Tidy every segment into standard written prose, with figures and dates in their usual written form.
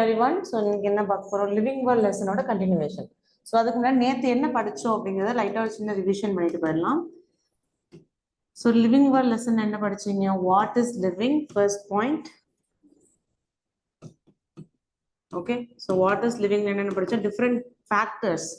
everyone. So இன்னைக்கு என்ன பார்க்க போறோம்? லிவிங் வேர்ல்ட் லெசனோட கண்டினியூவேஷன். ஸோ அதுக்கு முன்னாடி நேற்று என்ன படித்தோம் அப்படிங்கிறத லைட்டாக ஒரு சின்ன ரிவிஷன் பண்ணிட்டு போயிடலாம். ஸோ லிவிங் வேர்ல்ட் லெசன் என்ன படிச்சீங்க? What is living? First point. Okay, so what is living என்னென்ன படித்தோம்? டிஃப்ரெண்ட் ஃபேக்டர்ஸ்,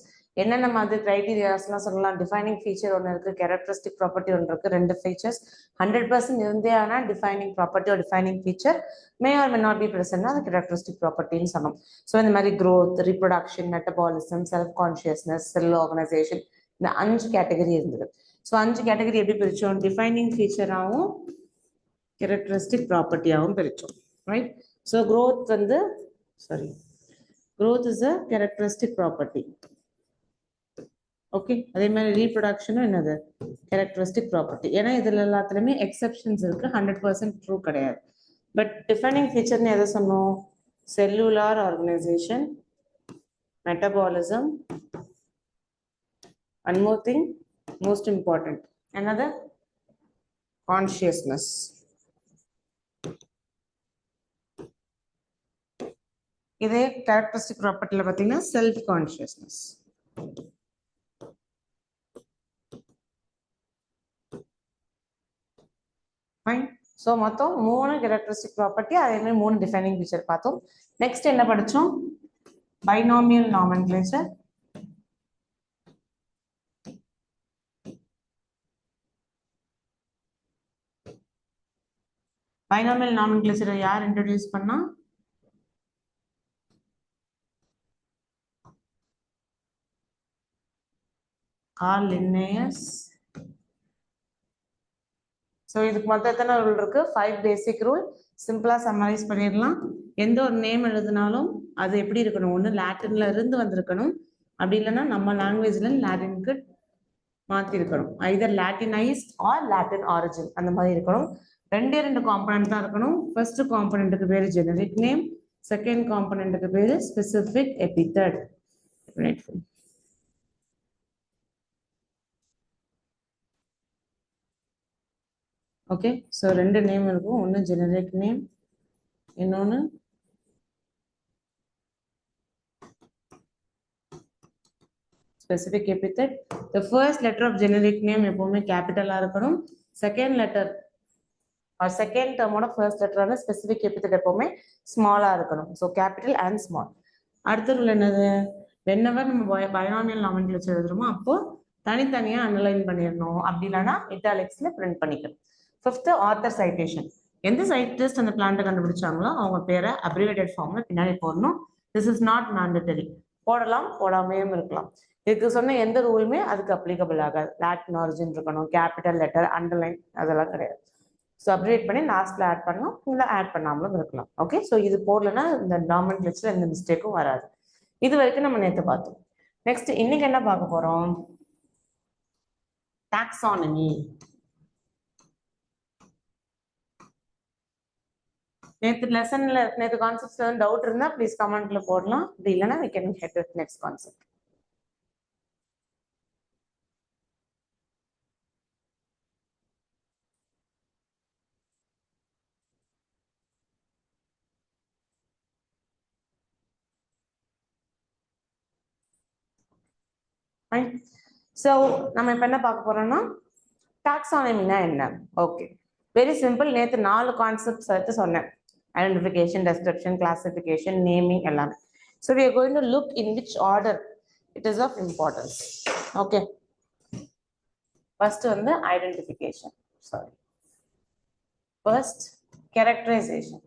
என்னென்ன மாதிரி கிரைட்டீரியாஸ்லாம் சொல்லலாம். டிஃபைனிங் ஃபீச்சர் ஒன்று இருக்குது, கேரக்டரிஸ்டிக் ப்ராப்பர்ட்டி ஒன்று இருக்குது. ரெண்டு ஃபீச்சர்ஸ் 100% இருந்தே ஆனால் டிஃபைனிங் ப்ராப்பர்ட்டி ஒரு defining feature may or may not be ப்ரெசென்ட்னா அது கேரக்டரிஸ்டிக் ப்ராப்பர்ட்டின்னு சொன்னோம். ஸோ இந்த மாதிரி growth, reproduction, metabolism, self consciousness, cell organisation, இந்த 5 கேட்டகரி இருந்தது. ஸோ 5 கேட்டகரி எப்படி பிரித்தோம்? டிஃபைனிங் ஃபீச்சராகவும் கேரக்டரிஸ்டிக் ப்ராப்பர்ட்டியாகவும் பிரித்தோம், ரைட்? ஸோ க்ரோத் வந்து growth is a characteristic property. Okay, அதே மாதிரி ரீப்ரொடக்ஷனும் என்னது? Characteristic property. ஏன்னா இதில் எல்லாத்துலேயுமே எக்ஸெப்ஷன்ஸ் இருக்குது, 100% ட்ரூ கிடையாது. பட் டிஃபைனிங் ஃபீச்சர்னு எதை சொன்னோம்? Cellular organisation, metabolism, one more thing most important, என்னது? கான்ஷியஸ்னஸ். இதே கேரக்டரிஸ்டிக் ப்ராப்பர்ட்டியில் பார்த்தீங்கன்னா செல்ஃப் கான்ஷியஸ்னஸ். ஃபைன். ஸோ மொத்தம் 3 கேரக்டரிஸ்டிக் ப்ராப்பர்ட்டி, அதே மாதிரி 3 டிஃபைனிங் ஃபீச்சர் பார்த்தோம். நெக்ஸ்ட் என்ன படித்தோம்? Binomial nomenclature. பைனாமியல் நாமென்க்ளேச்சரை யார் இன்ட்ரோடியூஸ் பண்ணா? Curl Linnaeus. ஸோ இதுக்கு மொத்தம் எத்தனை ரூல் இருக்கு? 5 பேசிக் ரூல். சிம்பிளா சம்மரைஸ் பண்ணிடலாம். எந்த ஒரு நேம் எழுதினாலும் அது எப்படி இருக்கணும்? ஒன்று லாட்டின்ல இருந்து வந்திருக்கணும், அப்படி இல்லைன்னா நம்ம லாங்குவேஜ்ல லாட்டினுக்கு மாற்றி இருக்கணும். ஐதர் லாட்டினைஸ்ட் ஆர் லாட்டின் ஆரிஜின், அந்த மாதிரி இருக்கணும். 2 காம்பனன்ட் தான் இருக்கணும். ஃபர்ஸ்ட் காம்பனண்ட்டுக்கு பேர் ஜெனரிக் நேம், செகண்ட் காம்பனண்ட்டுக்கு பேர் specific epithet. Okay, so 2 name இருக்கும். ஒன்று ஜெனரிக் நேம், இன்னொன்று specific epithet. The first letter of generic name எப்பவுமே கேபிட்டலாக இருக்கணும். செகண்ட் லெட்டர் ஆர் செகண்ட் டேர்மோட ஃபர்ஸ்ட் லெட்டரான ஸ்பெசிபிக் எபித்தட் எப்பவுமே ஸ்மாலாக இருக்கணும். So capital and small. அடுத்த ரூல் என்னது? வென்னவர் நம்ம பைனாமியல் நாமென்க்ளேச்சர் எழுதுறோமோ அப்போ தனித்தனியாக அண்டர்லைன் பண்ணிடணும், அப்படி இல்லைன்னா இட்டாலிக்ஸில் பிரிண்ட் பண்ணிக்கணும். 5th author citation. எந்த சயின்டிஸ்ட் அந்த பிளான்ட்டை கண்டுபிடிச்சாங்களோ அவங்க பேரை அப்ரிவேட்டட் ஃபார்ம்ல பின்னாடி போடணும். This is not mandatory. போடலாம், போடாமையும் இருக்கலாம். இதுக்கு சொன்ன எந்த ரூலுமே அதுக்கு அப்ளிகபிள் ஆகாது. லாட்டின் ஆரிஜின் இருக்கணும், கேபிட்டல் லெட்டர், அண்டர்லைன், அதெல்லாம் கிடையாது. ஸோ அப்ரிவேட் பண்ணி லாஸ்ட்ல ஆட் பண்ணலாம், இல்லை ஆட் பண்ணாமலும் இருக்கலாம். ஓகே, ஸோ இது போடலன்னா இந்த நாமென்க்ளேச்சர்ல எந்த மிஸ்டேக்கும் வராது. இது வரைக்கும் நம்ம நேற்று பார்த்தோம். நெக்ஸ்ட் இன்னைக்கு என்ன பார்க்க போறோம்? டாக்ஸானமி. நேற்று லெசன்ல நேற்று கான்செப்ட்ஸ்ல டவுட் இருந்தா ப்ளீஸ் கமெண்ட்ல போடலாம், அப்படி இல்லைன்னா we can head with next concept. So நம்ம இப்போ என்ன பார்க்க போறோம்னா டாக்ஸானமினா என்ன? Okay, very simple. நேற்று 4 கான்செப்ட்ஸ் எடுத்து சொன்னேன். ஐடென்டிஃபிகேஷன், டெஸ்கிரிப்ஷன், கிளாசிஃபிகேஷன், நேமிங் எல்லாமே. So we are going to look in which order it is of importance. Okay, first வந்து identification, first characterisation.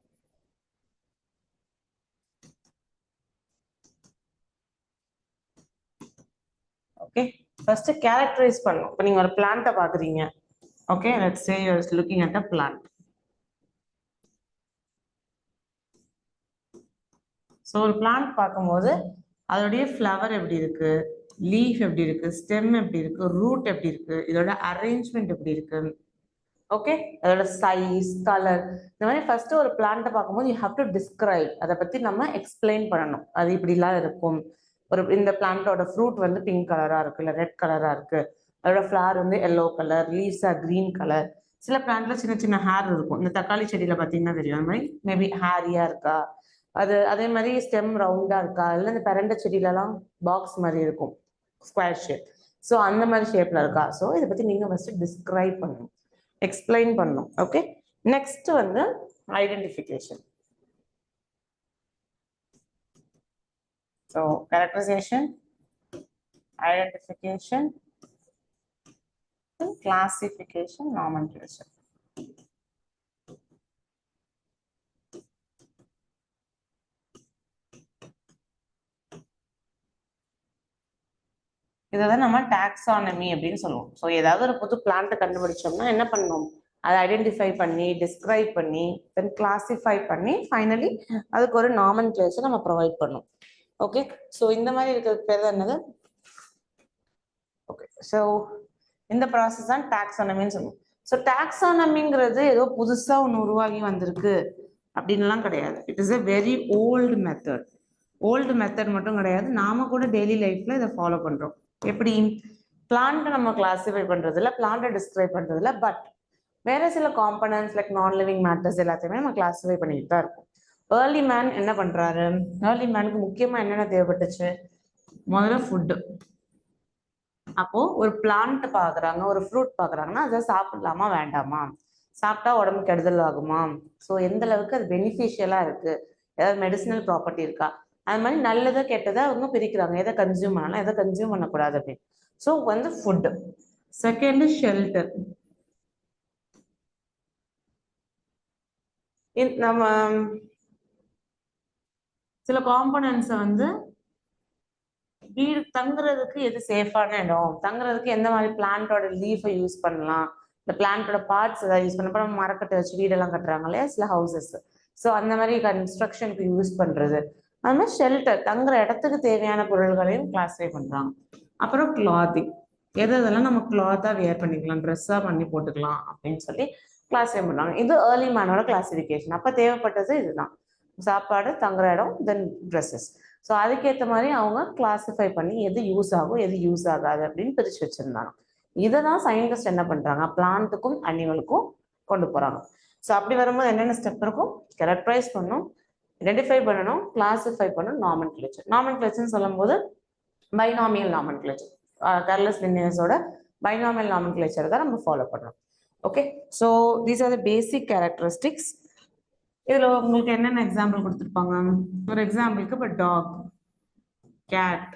Okay, first characterise பண்ணணும். இப்போ நீங்க ஒரு பிளான்ட்டை பாக்குறீங்க. Okay, let's say you are looking at a plant. So ஒரு plant பார்க்கும்போது அதோடைய ஃப்ளவர் எப்படி இருக்கு, லீஃப் எப்படி இருக்கு, ஸ்டெம் எப்படி இருக்கு, ரூட் எப்படி இருக்கு, இதோட அரேஞ்ச்மெண்ட் எப்படி இருக்கு, ஓகே, அதோட சைஸ், கலர், இந்த மாதிரி ஃபர்ஸ்ட் ஒரு பிளான்ட்டை பார்க்கும்போது யூ ஹாவ் டு டிஸ்கிரைப். அதை பத்தி நம்ம எக்ஸ்பிளைன் பண்ணணும். அது இப்படிலாம் இருக்கும். ஒரு இந்த பிளான்ட்டோட ஃப்ரூட் வந்து பிங்க் கலரா இருக்கு, இல்லை ரெட் கலரா இருக்கு, அதோட ஃப்ளவர் வந்து yellow colour, leaves are green colour. சில பிளான்ட்ல சின்ன சின்ன ஹேர் இருக்கும். இந்த தக்காளி செடியில பார்த்தீங்கன்னா தெரியும், அந்த மாதிரி மேபி ஹேரியா இருக்கா, அதே மாதிரி ஸ்டெம் ரவுண்டா இருக்கா, இல்லை இந்த பெரண்ட செடியிலலாம் பாக்ஸ் மாதிரி இருக்கும், ஸ்கொயர் ஷேப். ஸோ அந்த மாதிரி ஷேப்ல இருக்கா. ஸோ இதை பத்தி நீங்க ஃபர்ஸ்ட் டிஸ்கிரைப் பண்ணணும், எக்ஸ்பிளைன் பண்ணணும். ஓகே, நெக்ஸ்ட் வந்து identification. So characterisation, identification, classification, nomenclature. இதான் நம்ம டாக்ஸானமி அப்படின்னு சொல்லுவோம். ஸோ ஏதாவது ஒரு புது பிளான்ட் கண்டுபிடிச்சோம்னா என்ன பண்ணணும், அதை ஐடென்டிஃபை பண்ணி டிஸ்கிரைப் பண்ணி தென் கிளாசிஃபை பண்ணி ஃபைனலி அதுக்கு ஒரு நாமென்க்ளேச்சர் நம்ம ப்ரொவைட் பண்ணணும். ஓகே, ஸோ இந்த மாதிரி இருக்கிறதுக்கு பேர் தான் என்னது? ஓகே, ஸோ இந்த ப்ராசஸ் தான் டாக்ஸானமின்னு சொல்லுவோம். ஸோ டாக்ஸானமிங்கிறது ஏதோ புதுசா ஒன்று உருவாகி வந்திருக்கு அப்படின்லாம் கிடையாது. It is a very old method. Old method மட்டும் கிடையாது, நாம கூட டெய்லி லைஃப்ல இதை ஃபாலோ பண்றோம். எப்படி? பிளான்ட்டை நம்ம கிளாசிஃபை பண்றது இல்லை, பிளான்ட்டை டிஸ்கிரைப் பண்றது இல்லை, பட் வேற சில காம்பனன்ட்ஸ் லைக் நான் லிவிங் மேட்டர்ஸ் எல்லாத்தையுமே நம்ம கிளாசிஃபை பண்ணிட்டு தான் இருக்கோம். ஏர்லி மேன் என்ன பண்றாரு? ஏர்லி மேனுக்கு முக்கியமா என்னென்ன தேவைப்பட்டுச்சு? முதல்ல ஃபுட்டு. அப்போ ஒரு பிளான்ட் பாக்குறாங்க, ஒரு ஃப்ரூட் பாக்குறாங்கன்னா அதை சாப்பிடலாமா வேண்டாமா, சாப்பிட்டா உடம்பு கெடுதல் ஆகுமா, ஸோ எந்த அளவுக்கு அது பெனிஃபிஷியலா இருக்கு, ஏதாவது மெடிசினல் ப்ராப்பர்ட்டி இருக்கா, அது மாதிரி நல்லதை கெட்டதை அவங்க பிரிக்கிறாங்க, எதை கன்சியூம் பண்ணலாம் எதை கன்சியூம் பண்ணக்கூடாது அப்படின்னு. ஸோ வந்து ஃபுட்டு. Second shelter. நம்ம சில காம்பனன்ட்ஸை வந்து வீடு தங்குறதுக்கு எது சேஃபான இடம், தங்குறதுக்கு எந்த மாதிரி பிளான்ட்டோட லீஃபை யூஸ் பண்ணலாம், இந்த பிளான்ட்டோட பார்ட்ஸ் ஏதாவது யூஸ் பண்ண, நம்ம மரக்கட்டை வச்சு வீடெல்லாம் கட்டுறாங்க இல்லையா சில ஹவுசஸ், ஸோ அந்த மாதிரி கன்ஸ்ட்ரக்ஷனுக்கு யூஸ் பண்றது. அது மாதிரி ஷெல்டர், தங்குற இடத்துக்கு தேவையான பொருள்களையும் கிளாஸிஃபை பண்றாங்க. அப்புறம் கிளாத்திங், எதெல்லாம் நம்ம கிளாத்தா வியர் பண்ணிக்கலாம், ட்ரெஸ்ஸா பண்ணி போட்டுக்கலாம் அப்படின்னு சொல்லி கிளாஸிஃபை பண்றாங்க. இது ஏர்லி மேனோட கிளாசிஃபிகேஷன். அப்ப தேவைப்பட்டது இதுதான், சாப்பாடு, தங்குற இடம், தென் ட்ரெஸ்ஸஸ். ஸோ அதுக்கேற்ற மாதிரி அவங்க கிளாஸிஃபை பண்ணி எது யூஸ் ஆகும் எது யூஸ் ஆகாது அப்படின்னு பிரிச்சு வச்சிருந்தாங்க. இதை தான் சயின்டிஸ்ட் என்ன பண்றாங்க, பிளான்ட்டுக்கும் அனிமலுக்கும் கொண்டு போறாங்க. ஸோ அப்படி வரும்போது என்னென்ன ஸ்டெப் இருக்கும்? கேரக்டரைஸ் பண்ணணும், ஐடென்டிஃபை பண்ணணும், கிளாஸிஃபை பண்ணணும், நாமென்க்ளேச்சர். நாமென்க்ளேச்சர்னு சொல்லும் போது பைனாமியல் நாமென்க்ளேச்சர், கார்லஸ் லின்னேயஸோட பைனாமியல் நாமென்க்ளேச்சர் தான் நம்ம ஃபாலோ பண்றோம். Okay, so these are the basic characteristics. இதுல உங்களுக்கு என்னென்ன எக்ஸாம்பிள் கொடுத்துருப்பாங்க? ஒரு எக்ஸாம்பிளுக்கு இப்போ dog, cat,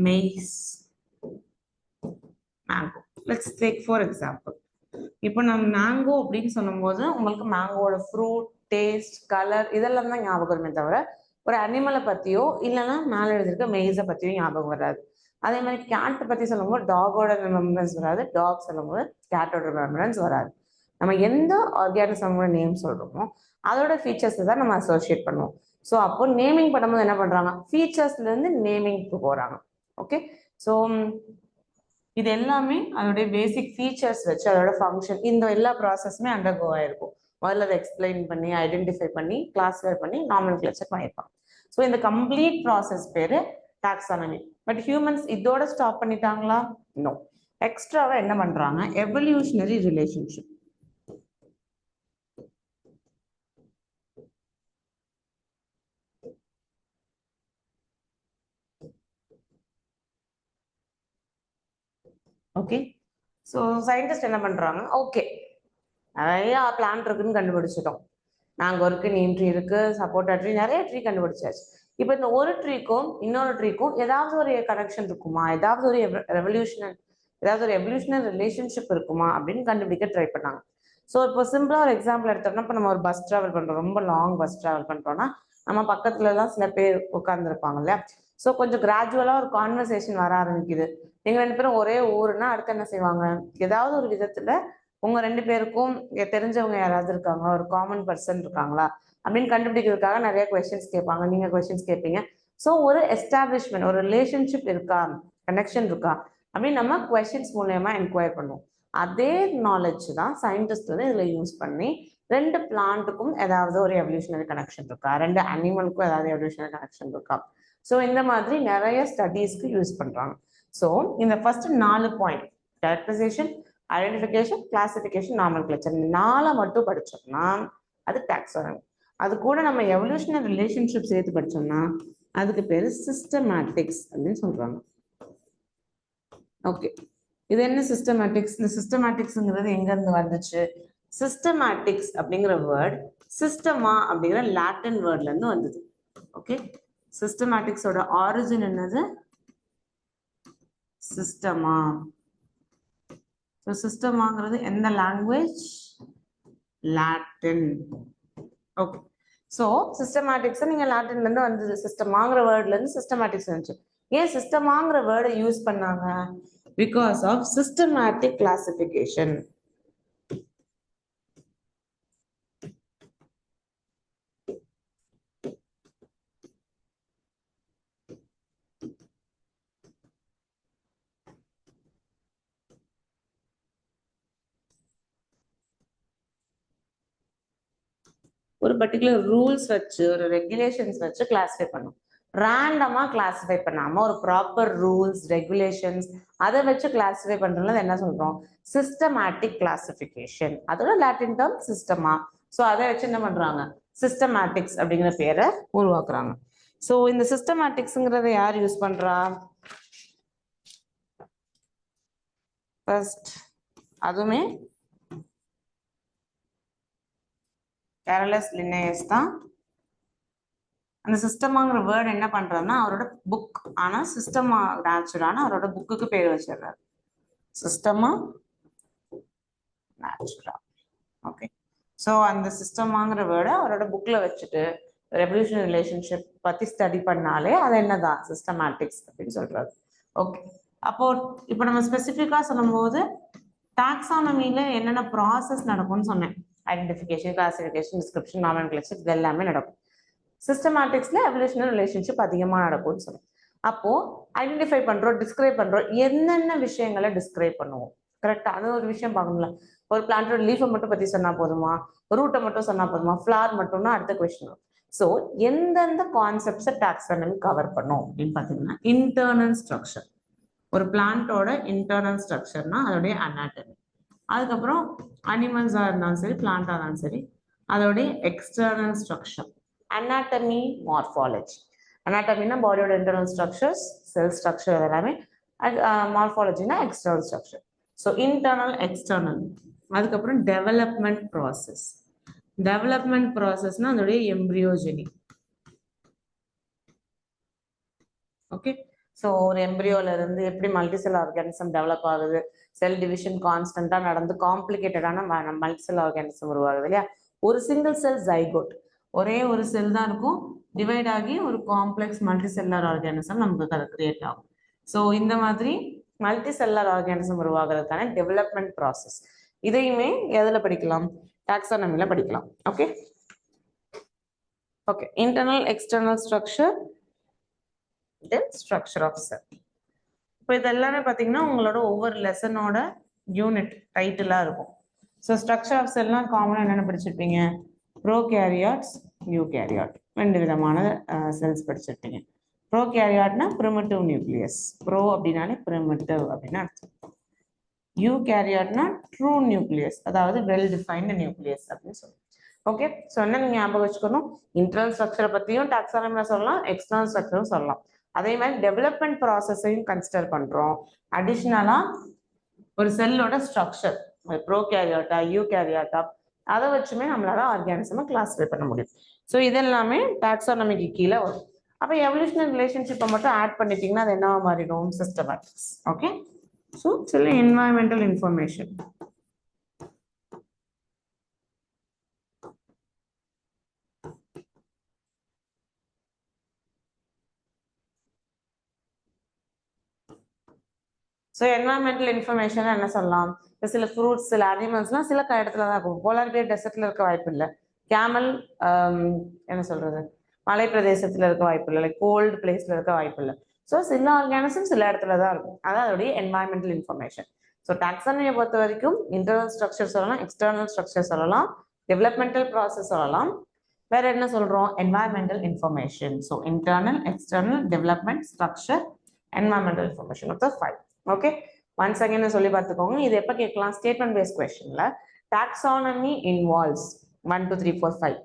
maize, mango. Let's take for example. இப்போ நம்ம மேங்கோ அப்படின்னு சொல்லும் போது உங்களுக்கு மேங்கோட ஃப்ரூட், டேஸ்ட், கலர் இதெல்லாம் தான் ஞாபகம் வருமே தவிர ஒரு அனிமலை பத்தியோ இல்லைன்னா மேலே எழுதிருக்க மெய்ஸை பத்தியோ ஞாபகம் வராது. அதே மாதிரி கேட்டை பத்தி சொல்லும் போது டாகோட ரிமெம்பரன்ஸ் வராது, டாக் சொல்லும் போது கேட்டோட ரிமெம்பரன்ஸ் வராது. நம்ம எந்த ஆர்கானிசமோட நேம் சொல்றோமோ அதோட ஃபீச்சர்ஸ் தான் நம்ம அசோசியேட் பண்ணுவோம். ஸோ அப்போ நேமிங் பண்ணும்போது என்ன பண்றாங்க, ஃபீச்சர்ஸ்ல இருந்து நேமிங்க்கு போறாங்க. ஓகே, ஸோ இது எல்லாமே அதோடைய பேசிக் ஃபீச்சர்ஸ் வச்சு அதோட ஃபங்க்ஷன் இந்த எல்லா ப்ராசஸுமே அண்டர்கோ ஆயிருக்கும். முதல்ல அதை எக்ஸ்பிளைன் பண்ணி ஐடென்டிஃபை பண்ணி கிளாஸிஃபை பண்ணி நாமென்க்ளேச்சர் பண்ணியிருப்பாங்க. ஸோ இந்த கம்ப்ளீட் ப்ராசஸ் பேரு டாக்ஸானமி. பட் ஹியூமன்ஸ் இதோட ஸ்டாப் பண்ணிட்டாங்களா? நோ. எக்ஸ்ட்ராவா என்ன பண்றாங்க, evolutionary relationship. Okay, so scientist என்ன பண்றாங்க, ஓகே நிறைய பிளான்ட் இருக்குன்னு கண்டுபிடிச்சிட்டோம், நாங்கள் ஒரு நீம் ட்ரீ இருக்கு, சப்போட்டா ட்ரீ, நிறைய ட்ரீ கண்டுபிடிச்சாச்சு. இப்போ இந்த ஒரு ட்ரீக்கும் இன்னொரு ட்ரீக்கும் ஏதாவது ஒரு கனெக்ஷன் இருக்குமா, ஏதாவது ஒரு எவல்யூஷனல் ரிலேஷன்ஷிப் இருக்குமா அப்படின்னு கண்டுபிடிக்க ட்ரை பண்ணாங்க. ஸோ இப்போ சிம்பிளா ஒரு எக்ஸாம்பிள் எடுத்தோம்னா, இப்போ நம்ம ஒரு பஸ் டிராவல் பண்றோம், ரொம்ப லாங் பஸ் டிராவல் பண்றோம்னா நம்ம பக்கத்துல எல்லாம் சில பேர் உட்கார்ந்துருப்பாங்க இல்லையா. ஸோ கொஞ்சம் கிராஜுவலா ஒரு கான்வர்சேஷன் வர ஆரம்பிக்குது. நீங்க ரெண்டு பேரும் ஒரே ஊருன்னா அடுத்து என்ன செய்வாங்க, ஏதாவது ஒரு விதத்துல உங்க ரெண்டு பேருக்கும் தெரிஞ்சவங்க யாராவது இருக்காங்க, ஒரு காமன் பர்சன் இருக்காங்களா அப்படின்னு கண்டுபிடிக்கிறதுக்காக நிறைய கொஸ்டின்ஸ் கேட்பாங்க, நீங்க கொஸ்டின்ஸ் கேட்பீங்க. ஸோ ஒரு எஸ்டாப்ளிஷ்மெண்ட், ஒரு ரிலேஷன்ஷிப் இருக்கா, கனெக்ஷன் இருக்கா அப்படின்னு நம்ம கொஸ்டின்ஸ் மூலயமா என்கொயர் பண்ணுவோம். அதே நாலேஜ் தான் சயின்டிஸ்ட் வந்து இதுல யூஸ் பண்ணி ரெண்டு பிளான்ட்டுக்கும் ஏதாவது ஒரு எவல்யூஷனரி கனெக்ஷன் இருக்கா, ரெண்டு அனிமலுக்கும் ஏதாவது எவல்யூஷனரி கனெக்ஷன் இருக்கா, ஸோ இந்த மாதிரி நிறைய ஸ்டடீஸ்க்கு யூஸ் பண்றாங்க. ஸோ இந்த first 4 point, characterisation, identification, classification, nomenclature, 4 மட்டும் படிச்சோம்னா அது டாக்ஸானமி. அது கூட நம்ம எவல்யூஷனரி ரிலேஷன்ஷிப் சேர்த்து படிச்சோம்னா அதுக்கு பேரு சிஸ்டமேட்டிக்ஸ் அப்படின்னு சொல்றாங்க. ஓகே, இது என்ன சிஸ்டமேட்டிக்ஸ்? இந்த சிஸ்டமேட்டிக்ஸ்ங்கிறது எங்க இருந்து வந்துச்சு? சிஸ்டமேட்டிக்ஸ் அப்படிங்கிற வேர்ட் சிஸ்டமா அப்படிங்கிற லாட்டின் வேர்ட்ல இருந்து வந்தது. ஓகே, சிஸ்டமேட்டிக்ஸோட ஆரிஜின் என்னது? சிஸ்டமா. ஸோ சிஸ்டமாங்கிறது எந்த language? Latin. Okay, so systematics நீங்க லாட்டின்ல இருந்து வந்தது. சிஸ்டமாங்கிற வேர்ட்ல இருந்து சிஸ்டமேட்டிக்ஸ் வந்துச்சு. ஏன் சிஸ்டமாங்கிற வேர்டை யூஸ் பண்ணாங்க? Because of systematic classification. ஒரு பர்டிகுலர் ரூல்ஸ் வச்சு ஒரு ரெகுலேஷன்ஸ் வச்சு கிளாஸிஃபை பண்ணும். ரேண்டமா கிளாஸிஃபை பண்ணாம ஒரு ப்ராப்பர் ரூல்ஸ் ரெகுலேஷன்ஸ் அதை வச்சு கிளாஸிஃபை பண்றது என்ன சொல்றோம்? Systematic classification. அதோட லாட்டின் டேர்ம் சிஸ்டமா. ஸோ அதை வச்சு என்ன பண்றாங்க? சிஸ்டமேட்டிக்ஸ் அப்படிங்கிற பேரை உருவாக்குறாங்க. ஸோ இந்த சிஸ்டமேட்டிக்ஸ்ங்கிறத யார் யூஸ் பண்றா? ஃபர்ஸ்ட் அதுவுமே கேரளஸ் லின்னேயஸ் தான். அந்த சிஸ்டமாங்கிற வேர்டு என்ன பண்றாருன்னா அவரோட புக், ஆனா சிஸ்டமா நேச்சுரான அவரோட புக்குக்கு பேர் வச்சிடுறாரு, சிஸ்டமா நேச்சுரா. ஓகே, ஸோ அந்த சிஸ்டமாங்கிற வேர்டை அவரோட புக்ல வச்சுட்டு ரெவல்யூஷனரி ரிலேஷன்ஷிப் பத்தி ஸ்டடி பண்ணாலே அது என்னதான்? சிஸ்டமேட்டிக்ஸ் அப்படின்னு சொல்றாரு. ஓகே, அப்போ இப்போ நம்ம ஸ்பெசிஃபிக்கா சொல்லும் போது டாக்ஸானமில என்னென்ன ப்ராசஸ் நடக்கும்னு சொன்னேன். ஐடென்டிஃபிகேஷன், கிளாசிஃபிகேஷன், டிஸ்கிரிப்ஷன், நாமென்கிளேச்சர், இது எல்லாமே நடக்கும். சிஸ்டமேட்டிக்ஸ்ல எவல்யூஷனரி ரிலேஷன்ஷிப் அதிகமா நடக்கும்னு சொன்னேன். அப்போ ஐடென்டிஃபை பண்றோம், டிஸ்கிரைப் பண்றோம், என்னென்ன விஷயங்களை டிஸ்கிரைப் பண்ணுவோம்? கரெக்டா? அது ஒரு விஷயம் பார்க்கணும்ல. ஒரு பிளான்டோட லீஃபை மட்டும் பத்தி சொன்னா போதுமா? ரூட்டை மட்டும் சொன்னா போதுமா? ஃபிளவர் மட்டும்னா அடுத்த கொஸ்டின். ஸோ எந்தெந்த கான்செப்ட்ஸை டாக்ஸானமி கவர் பண்ணும் அப்படின்னு பார்த்தீங்கன்னா, இன்டர்னல் ஸ்ட்ரக்சர். ஒரு பிளான்ட்டோட இன்டர்னல் ஸ்ட்ரக்சர்னா அதோடைய அனாட்டமி. அதுக்கப்புறம் அனிமல்ஸாக இருந்தாலும் சரி, பிளான்ட்டாக இருந்தாலும் சரி, அதோடைய எக்ஸ்டர்னல் ஸ்ட்ரக்சர். Anatomy, morphology. அனாட்டமினா பாடியோட இன்டர்னல் ஸ்ட்ரக்சர்ஸ், செல் ஸ்ட்ரக்சர் எல்லாமே. மார்ஃபாலஜினா external structure. So internal, external. அதுக்கப்புறம் டெவலப்மெண்ட் ப்ராசஸ். டெவலப்மெண்ட் ப்ராசஸ்னா அதோடைய எம்ப்ரியோஜெனி. ஓகே, ஸோ ஒரு எம்ப்ரியோல இருந்து எப்படி மல்டிசெல் ஆர்கானிசம் டெவலப் ஆகுது, செல் டிவிஷன் கான்ஸ்டன்டா நடந்து காம்ப்ளிகேட்டடான மல்டிசெல் ஆர்கானிசம் உருவாகுது இல்லையா? ஒரு சிங்கிள் செல் ஜைகோட், ஒரே ஒரு செல் தான் இருக்கும், டிவைட் ஆகி ஒரு காம்ப்ளெக்ஸ் மல்டிசெல்லர் ஆர்கானிசம் நமக்கு அது கிரியேட் ஆகும். ஸோ இந்த மாதிரி மல்டிசெல்லர் ஆர்கானிசம் உருவாகிறதுக்கான டெவலப்மெண்ட் ப்ராசஸ். இதையுமே எதுல படிக்கலாம்? டாக்ஸானமில படிக்கலாம். Okay okay, internal, external structure, then structure of cell. இப்போ இது எல்லாமே பார்த்தீங்கன்னா உங்களோட ஒவ்வொரு லெசனோட யூனிட் டைட்டிலாக இருக்கும். ஸோ ஸ்ட்ரக்சர் ஆஃப் செல்லாம் காமனாக என்னென்ன படிச்சிருப்பீங்க? ப்ரோகேரியாட்ஸ், யூகேரியாட், ரெண்டு விதமான செல்ஸ் படிச்சிருப்பீங்க. ப்ரோகேரியாட்னா பிரிமிட்டிவ் நியூக்ளியஸ். ப்ரோ அப்படின்னாலே பிரிமிட்டிவ் அப்படின்னு அர்த்தம். யூகேரியாட்னா ட்ரூ நியூக்ளியஸ், அதாவது வெல் டிஃபைன்டு நியூக்ளியஸ் அப்படின்னு சொல்லுவோம். ஓகே, ஸோ என்ன நீங்கள் ஞாபகம் வச்சுக்கணும்? இன்டர்னல் ஸ்ட்ரக்சரை பற்றியும் டாக்ஸானமில சொல்லலாம், எக்ஸ்டர்னல் ஸ்ட்ரக்சரும் சொல்லலாம். அதே மாதிரி டெவலப்மெண்ட் ப்ராசஸையும் கன்சிடர் பண்றோம். அடிஷ்னலா ஒரு செல்லோட ஸ்ட்ரக்சர், ப்ரோகேரியாட்டா யூகேரியாட்டா, அதை வச்சுமே நம்மளால ஆர்கானிசமை கிளாஸிஃபை பண்ண முடியும். ஸோ இதெல்லாமே டாக்ஸானமிக்கு கீழே வரும். அப்போ எவல்யூஷனரி ரிலேஷன்ஷிப்பை மட்டும் ஆட் பண்ணிட்டீங்கன்னா அது என்னவா மாறிடும்? சிஸ்டமேட்டிக்ஸ். ஓகே, ஸோ சில environmental information. So environmental information என்ன சொல்லலாம்? சில ஃப்ரூட்ஸ், சில அனிமல்ஸ்லாம் சில இடத்துல தான் இருக்கும். போலார் பியர் டெசர்ட்ல இருக்க வாய்ப்பு இல்லை. கேமல் என்ன சொல்றது, மலை பிரதேசத்துல இருக்க வாய்ப்பு இல்லை, லைக் கோல்டு பிளேஸ்ல இருக்க வாய்ப்பு இல்லை. ஸோ சில ஆர்கானிசம் சில இடத்துல தான் இருக்கும். அதான் அதோடைய என்வரான்மெண்டல் இன்ஃபர்மேஷன். ஸோ டாக்ஸானமியை பொறுத்த வரைக்கும் இன்டர்னல் ஸ்ட்ரக்சர் சொல்லலாம், எக்ஸ்டர்னல் ஸ்ட்ரக்சர் சொல்லலாம், டெவலப்மெண்டல் ப்ராசஸ் சொல்லலாம். வேற என்ன சொல்றோம்? Environmental information. So internal, external, development, structure, environmental information of the 5. Okay, once again சொல்லி பார்த்துக்கோங்க. இது எப்போ கேட்கலாம்? ஸ்டேட்மெண்ட் பேஸ்ட் கொஸ்டின்ல டாக்ஸானமி இன்வால்வ்ஸ் 1 2 3 4 5.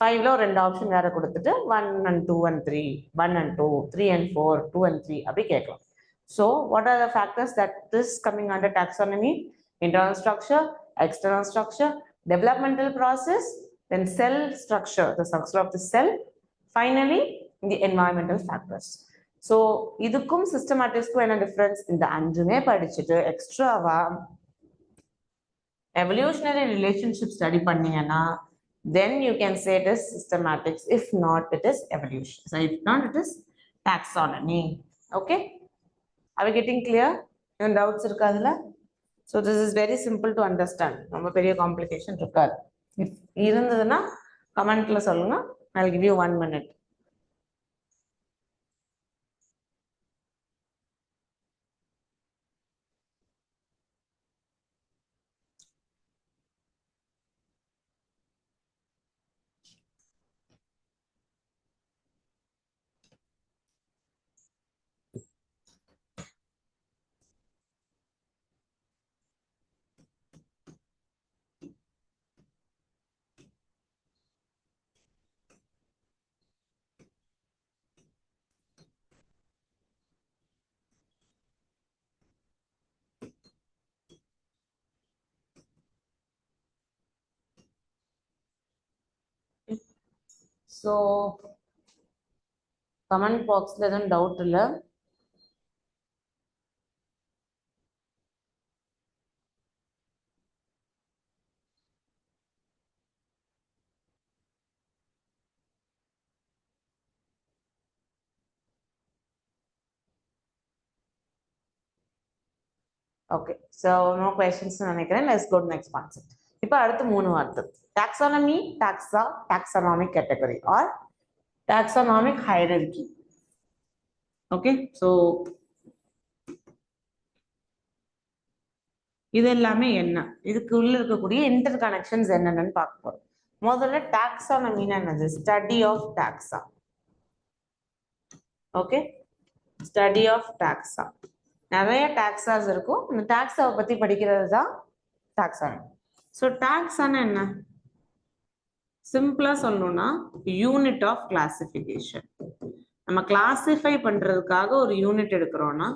5ல ஒரு ரெண்டு ஆப்ஷன் வேற கொடுத்துட்டு 1 and 2 and 3, 1 and 2, 3 and 4, 2 and 3 அப்படி கேட்கலாம். So what are the factors that is coming under taxonomy? Internal structure, external structure, developmental process, then cell structure, the structure of the cell, finally the environmental factors. So இதுக்கும் systematicsக்கும் என்ன difference? இந்த அஞ்சுமே படிச்சுட்டு எக்ஸ்ட்ராவா evolutionary relationship study பண்ணீங்கன்னா then you can say it is systematics. If not, it is evolution. So if not, it is taxonomy. Okay, are we getting clear? Any doubts irukadula? So this is very simple to understand. Romba periya complication irukad. If irundaduna comment la solunga, I'll give you 1 minute. So comment box la edhum doubt illa? Okay, so no questions நினைக்கிறேன். Let's go to next concept. இப்போ அடுத்து மூணு வார்த்தை. Taxonomy, taxa, taxonomic category or taxonomic hierarchy. Okay, so இது எல்லாமே என்ன, இதுக்கு உள்ள இருக்கக்கூடிய இன்டர் கனெக்ஷன்ஸ் என்னென்னு பார்க்க போறோம். முதல்ல டாக்ஸானமினா என்னது? Study of taxa. Okay, study of taxa. நிறைய டாக்ஸாஸ் இருக்கும், இந்த டாக்ஸாவை பத்தி படிக்கிறது தான் டாக்ஸானமி. ஸோ டாக்ஸானா என்ன? சிம்பிளா சொல்லணும்னா யூனிட் ஆஃப் கிளாசிஃபிகேஷன். நம்ம கிளாசிஃபை பண்றதுக்காக ஒரு யூனிட் எடுக்கிறோம்னா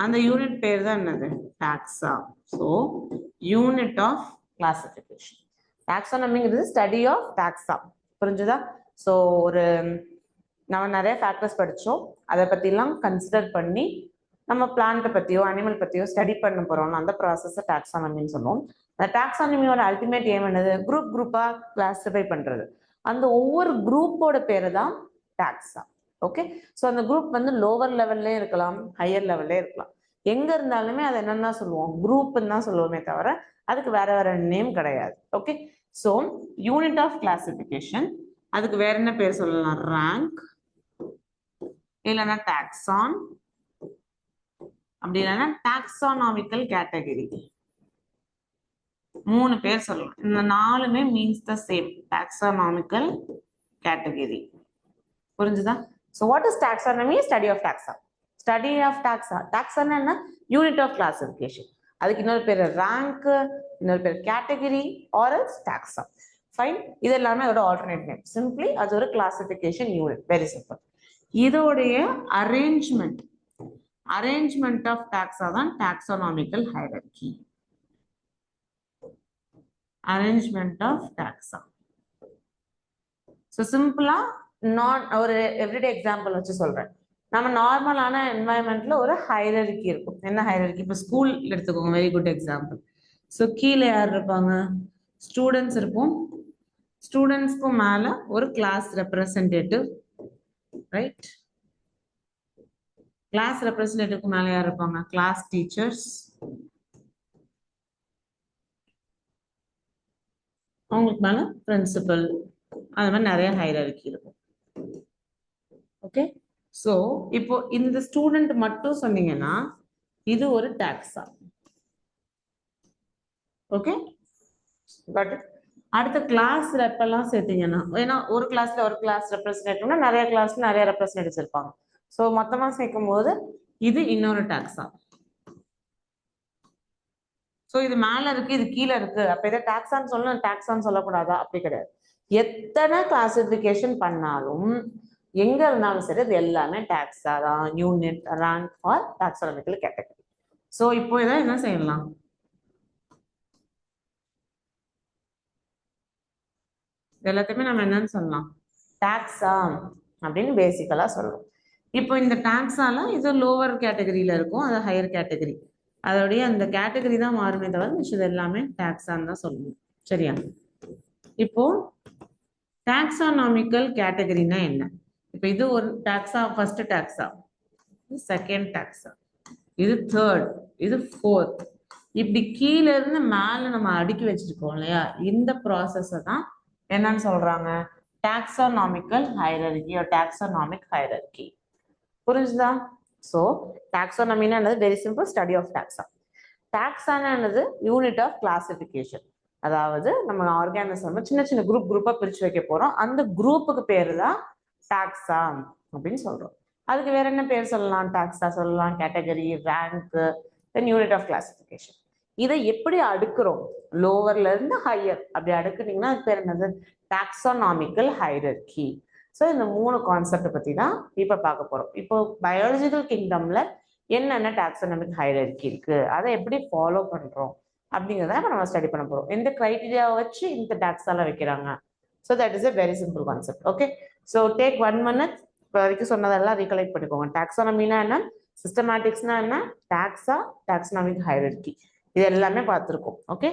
அந்த யூனிட் பேர் தான் என்னது? Taxa. So unit of classification. டாக்ஸானமிங்கிறது ஸ்டடி ஆஃப் டாக்ஸா. புரிஞ்சுதா? ஸோ ஒரு நம்ம நிறைய ஃபேக்டர்ஸ் படித்தோம், அதை பற்றிலாம் கன்சிடர் பண்ணி நம்ம பிளான்ட்டை பற்றியோ அனிமல் பற்றியோ ஸ்டடி பண்ண போகிறோம். அந்த ப்ராசஸை டாக்ஸானமின்னு சொல்லுவோம். அந்த டாக்ஸானமியோட அல்டிமேட் ஏம் என்னது? குரூப்பாக கிளாஸிஃபை பண்ணுறது. அந்த ஒவ்வொரு குரூப்போட பேர் தான் டாக்ஸா. ஓகே, ஸோ அந்த குரூப் வந்து லோவர் லெவல்லே இருக்கலாம், ஹையர் லெவல்லே இருக்கலாம். எங்கே இருந்தாலுமே அதை என்னென்னா சொல்லுவோம்? குரூப்புன்னு தான் சொல்லுவோமே தவிர அதுக்கு வேற வேற நேம் கிடையாது. Okay, so unit of classification, அதுக்கு வேற என்ன பேர் சொல்லலாம்? ரேங்க், இல்லைன்னா டாக்ஸான், அப்படி இல்லைன்னா டாக்ஸானாமிக்கல் கேட்டகரி. மூணு பேர் சொல்லலாம். இந்த நாலுமே மீன்ஸ் த சேம், டாக்ஸானாமிக்கல் கேட்டகரி. புரிஞ்சுதா? So what is taxonomy? Study of taxa. Study of taxa. Taxa என்ன? Unit of classification. அதுக்கு இன்னொரு பேர் rank, இன்னொரு பேர் category or else taxa. Fine. இது எல்லாமே அதோட alternate name. Simply அது ஒரு classification unit. Very simple. இதோடைய arrangement of taxa தான் taxonomical hierarchy. Arrangement of taxa. So simple ஒரு எவ்ரிடே எக்ஸாம்பிள் வச்சு சொல்றேன். நம்ம நார்மலான என்வாயன்மெண்ட்ல ஒரு ஹையரார்கி இருக்கும். என்ன ஹையரார்கி? இப்போ ஸ்கூல் எடுத்துக்கோங்க, வெரி குட் எக்ஸாம்பிள். ஸோ கீழே யார் இருப்பாங்க? ஸ்டூடெண்ட்ஸ் இருப்போம். ஸ்டூடெண்ட்ஸ்க்கும் மேல ஒரு கிளாஸ் ரெப்ரசன்டேட்டிவ், ரைட்? கிளாஸ் ரெப்ரசன்டேட்டிவ்க்கு மேல யார் இருப்பாங்க? Class teachers. அவங்களுக்கு மேல பிரின்சிபல். அது மாதிரி நிறைய ஹையரார்கி இருக்கும். ஓகே, சோ இப்போ இந்த ஸ்டூடெண்ட் மட்டும் சொன்னீங்கன்னா இது ஒரு டாக்ஸா. ஓகே, பட் அடுத்த கிளாஸ் ரெப்பெல்லாம் சேர்த்தீங்கன்னா, ஏன்னா ஒரு கிளாஸ்ல ஒரு கிளாஸ் ரெப்ரசன்டேட்டிவ்னா நிறைய கிளாஸ்ல நிறைய ரெப்ரசன்டேட்டிவ்ஸ் இருப்பாங்க. ஸோ மொத்தமா சேர்க்கும் போது இது இன்னொரு டாக்ஸா. ஸோ இது மேல இருக்கு, இது கீழே இருக்கு, அப்ப இதை டாக்ஸான்னு சொல்லணும், டாக்ஸான்னு சொல்லக்கூடாதா? அப்படி கிடையாது. எத்தனை கிளாசிஃபிகேஷன் பண்ணாலும் எங்க இருந்தாலும் சரி அது எல்லாமே டாக்ஸா தான், unit, rank R taxonomical category. So இப்போ இதை என்ன செய்யலாம், எல்லாத்தையுமே நம்ம என்னன்னு சொல்லலாம், டாக்ஸா அப்படின்னு பேசிக்கலா சொல்லணும். இப்போ இந்த டாக்ஸால இது லோவர் கேட்டகரியில இருக்கும், அது ஹையர் கேட்டகரி, அதோடைய அந்த கேட்டகரி தான் மாறுமே தவிர மிச்சது எல்லாமே டாக்ஸான்னு தான் சொல்லணும். சரியா? இப்போ டாக்ஸானாமிக்கல் கேட்டகரினா என்ன? இப்போ இது ஒரு டாக்ஸா, ஃபர்ஸ்ட் டாக்ஸா, செகண்ட் டாக்ஸா, இது தேர்ட், இது ஃபோர்த், இப்படி கீழ இருந்து மேல நம்ம அடுக்கி வச்சிருக்கோம் இல்லையா, இந்த ப்ராசஸ் தான் என்னன்னு சொல்றாங்க, டாக்ஸானாமிக்கல் ஹைரார்கி ஆர் டாக்ஸானாமிக் ஹைரார்கி. புரிஞ்சுதா? ஸோ டாக்ஸானமினா என்னது, very simple, study of taxa. டாக்ஸானா என்னது, யூனிட் ஆஃப் கிளாசிஃபிகேஷன். அதாவது நம்ம ஆர்கானிசம் சின்ன சின்ன குரூப்பா பிரிச்சு வைக்க போறோம், அந்த குரூப்புக்கு பேரு தான் டாக்ஸா அப்படின்னு சொல்றோம். அதுக்கு வேற என்ன பேர் சொல்லலாம், டாக்ஸா சொல்லலாம், category, rank, then unit of classification. இதை எப்படி அடுக்குறோம், லோவர்ல இருந்து ஹையர் அப்படி அடுக்குனீங்கன்னா அது பேர் என்னது, டாக்ஸானாமிக்கல் ஹைரார்கி. ஸோ இந்த 3 கான்செப்ட் பத்தி தான் இப்ப பார்க்க போறோம். இப்போ பயாலஜிக்கல் கிங்டம்ல என்னென்ன டாக்ஸானமிக் ஹைரார்கி இருக்கு, அதை எப்படி ஃபாலோ பண்றோம் அப்படிங்கிறத நம்ம ஸ்டடி பண்ண போறோம். எந்த கிரைட்டீரியாவை வச்சு இந்த டாக்ஸால வைக்கிறாங்க. So that is a very simple concept. Okay, so take 1 minute. இப்போ வரைக்கும் சொன்னதெல்லாம் ரீகலெக்ட் பண்ணிக்கோங்க. டாக்ஸானமினா என்ன, சிஸ்டமேட்டிக்ஸ்னா என்ன, டாக்ஸா, டாக்ஸானமிக் ஹைரார்கி, இது எல்லாமே பார்த்துருக்கோம். ஓகே,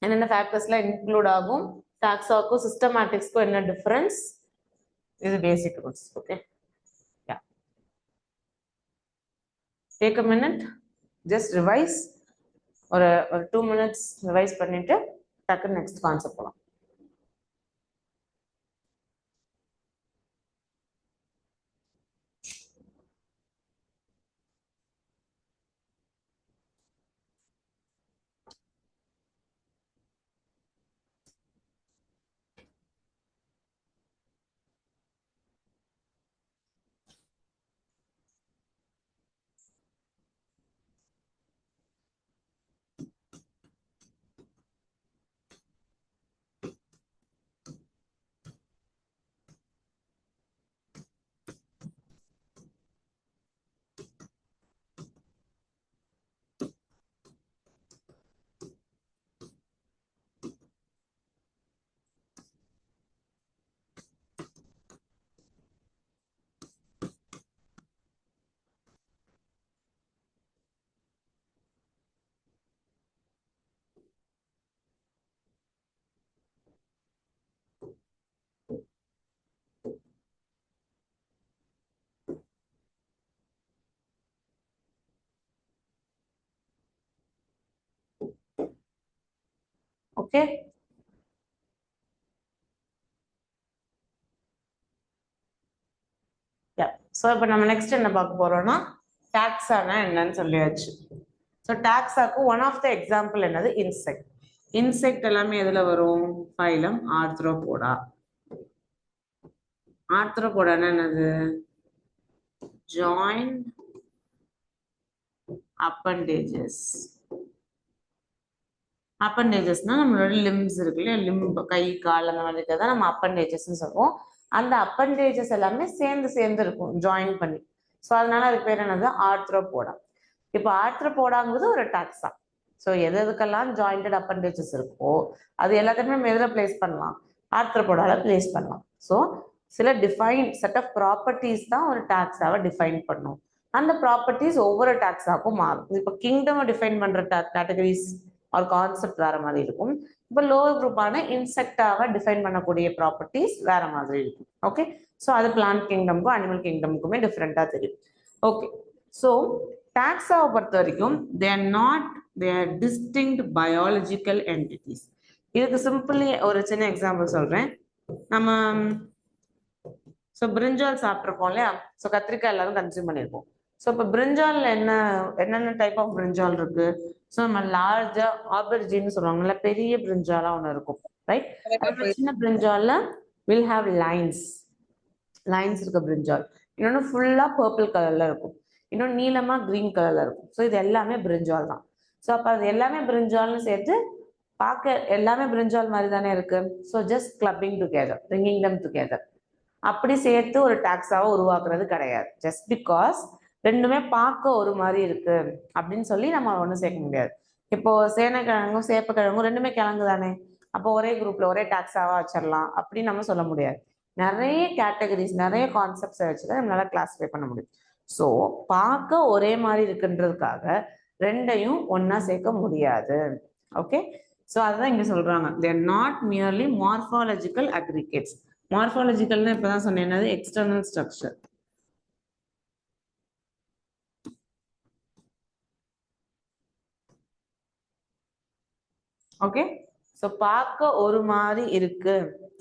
என்னென்ன ஃபேக்டர்ஸ்லாம் இன்க்ளூட் ஆகும், டாக்ஸாவுக்கும் சிஸ்டமேட்டிக்ஸ்க்கும் என்ன டிஃபரன்ஸ், இது basic rules. Okay, take a minute, just revise. ஒரு 2 minutes ரிவைஸ் பண்ணிட்டு டக்குன்னு நெக்ஸ்ட் கான்செப்ட் போகலாம். ஓகே, ஸோ இப்போ நம்ம நெக்ஸ்ட் என்ன பார்க்க போறோம்னா, டாக்ஸானா என்னன்னு சொல்லியாச்சு. ஸோ டாக்ஸாக்கு ஒன் ஆஃப் த எக்ஸாம்பிள் என்னது, இன்செக்ட். இன்செக்ட் எல்லாமே எதுல வரும், ஃபைலம் ஆர்த்ரோபோடா. ஆர்த்ரோபோடானா என்னது, ஜாயிண்ட் அப்பண்டேஜஸ். அப்பண்டேஜஸ்னா நம்மளோட லிம்ஸ் இருக்கு இல்லையா, லிம்ப், கை, கால், அந்த மாதிரி இருக்கிறத நம்ம அப்பண்டேஜஸ்ன்னு சொல்லுவோம். அந்த அப்பண்டேஜஸ் எல்லாமே சேர்ந்து சேர்ந்து இருக்கும், ஜாயின் பண்ணி. ஸோ அதனால அதுக்கு பேர் என்னது, ஆர்த்ரோபோடா. இப்போ ஆர்த்ரோபோடாங்கிறது ஒரு டாக்ஸா. ஸோ எது எதுக்கெல்லாம் ஜாயிண்டட் அப்பண்டேஜஸ் இருக்கோ அது எல்லாத்தையுமே நம்ம எதில் பிளேஸ் பண்ணலாம், ஆர்த்ரோபோடால பிளேஸ் பண்ணலாம். ஸோ சில டிஃபைன் செட் ஆஃப் ப்ராப்பர்ட்டிஸ் தான் ஒரு டாக்ஸாவை டிஃபைன் பண்ணும். அந்த ப்ராப்பர்ட்டிஸ் ஒவ்வொரு டாக்ஸாவுக்கும் மாறும். இப்போ கிங்டம் டிஃபைன் பண்ற கேட்டகரிஸ் ஒரு கான்செப்ட் வேற மாதிரி இருக்கும். இப்போ லோவர் குரூப்பான இன்செக்டாவை டிஃபைன் பண்ணக்கூடிய ப்ராப்பர்ட்டிஸ் வேற மாதிரி இருக்கும். ஓகே, ஸோ அது பிளான்ட் கிங்டம்க்கும் அனிமல் கிங்டம்க்குமே டிஃப்ரெண்டா தெரியும். ஓகே, ஸோ டாக்ஸாவை பொறுத்த வரைக்கும் they are distinct biological entities. இதுக்கு சிம்பிளி ஒரு சின்ன எக்ஸாம்பிள் சொல்றேன். நம்ம ஸோ பிரிஞ்சால் சாப்பிட்ருப்போம் இல்லையா, ஸோ கத்திரிக்காய் எல்லாரும் கன்சியூம் பண்ணியிருப்போம். ஸோ இப்போ பிரிஞ்சால்ல என்னென்ன டைப் ஆஃப் பிரிஞ்சால் இருக்கு, ஸோ நம்ம லார்ஜா ஆபர்ஜின்னு சொல்லுவாங்கல்ல, பெரிய பிரிஞ்சாலா ஒன்று இருக்கும், ரைட். சின்ன பிரிஞ்சால்ல வில் ஹாவ் லைன்ஸ் இருக்க பிரிஞ்சால். இன்னொன்று ஃபுல்லா பர்பிள் கலர்ல இருக்கும், இன்னொன்று நீளமா கிரீன் கலர்ல இருக்கும். ஸோ இது எல்லாமே பிரிஞ்சால் தான். ஸோ அப்போ அது எல்லாமே பிரிஞ்சால்னு சேர்த்து பார்க்க எல்லாமே பிரிஞ்சால் மாதிரி தானே இருக்கு. So just clubbing together, bringing them together. அப்படி சேர்த்து ஒரு டாக்ஸாவை உருவாக்குறது கிடையாது. ஜஸ்ட் பிகாஸ் ரெண்டுமே பார்க்க ஒரு மாதிரி இருக்கு அப்படின்னு சொல்லி நம்ம ஒன்றும் சேர்க்க முடியாது. இப்போ சேனைக்கிழங்கும் சேப்பக்கிழங்கும் ரெண்டுமே கிழங்கு தானே, அப்போ ஒரே குரூப்ல ஒரே டாக்ஸாவா வச்சிடலாம் அப்படின்னு நம்ம சொல்ல முடியாது. நிறைய கேட்டகரிஸ், நிறைய கான்செப்ட்ஸை வச்சுதான் நம்மளால கிளாஸிஃபை பண்ண முடியும். ஸோ பார்க்க ஒரே மாதிரி இருக்குன்றதுக்காக ரெண்டையும் ஒன்னா சேர்க்க முடியாது. ஓகே, ஸோ அதுதான் இங்க சொல்றாங்க, they're not merely morphological aggregates. மார்ஃபாலஜிக்கல்னு இப்பதான் சொன்னேன், என்னது? External structure. ஓகே, ஸோ பார்க்க ஒரு மாதிரி இருக்கு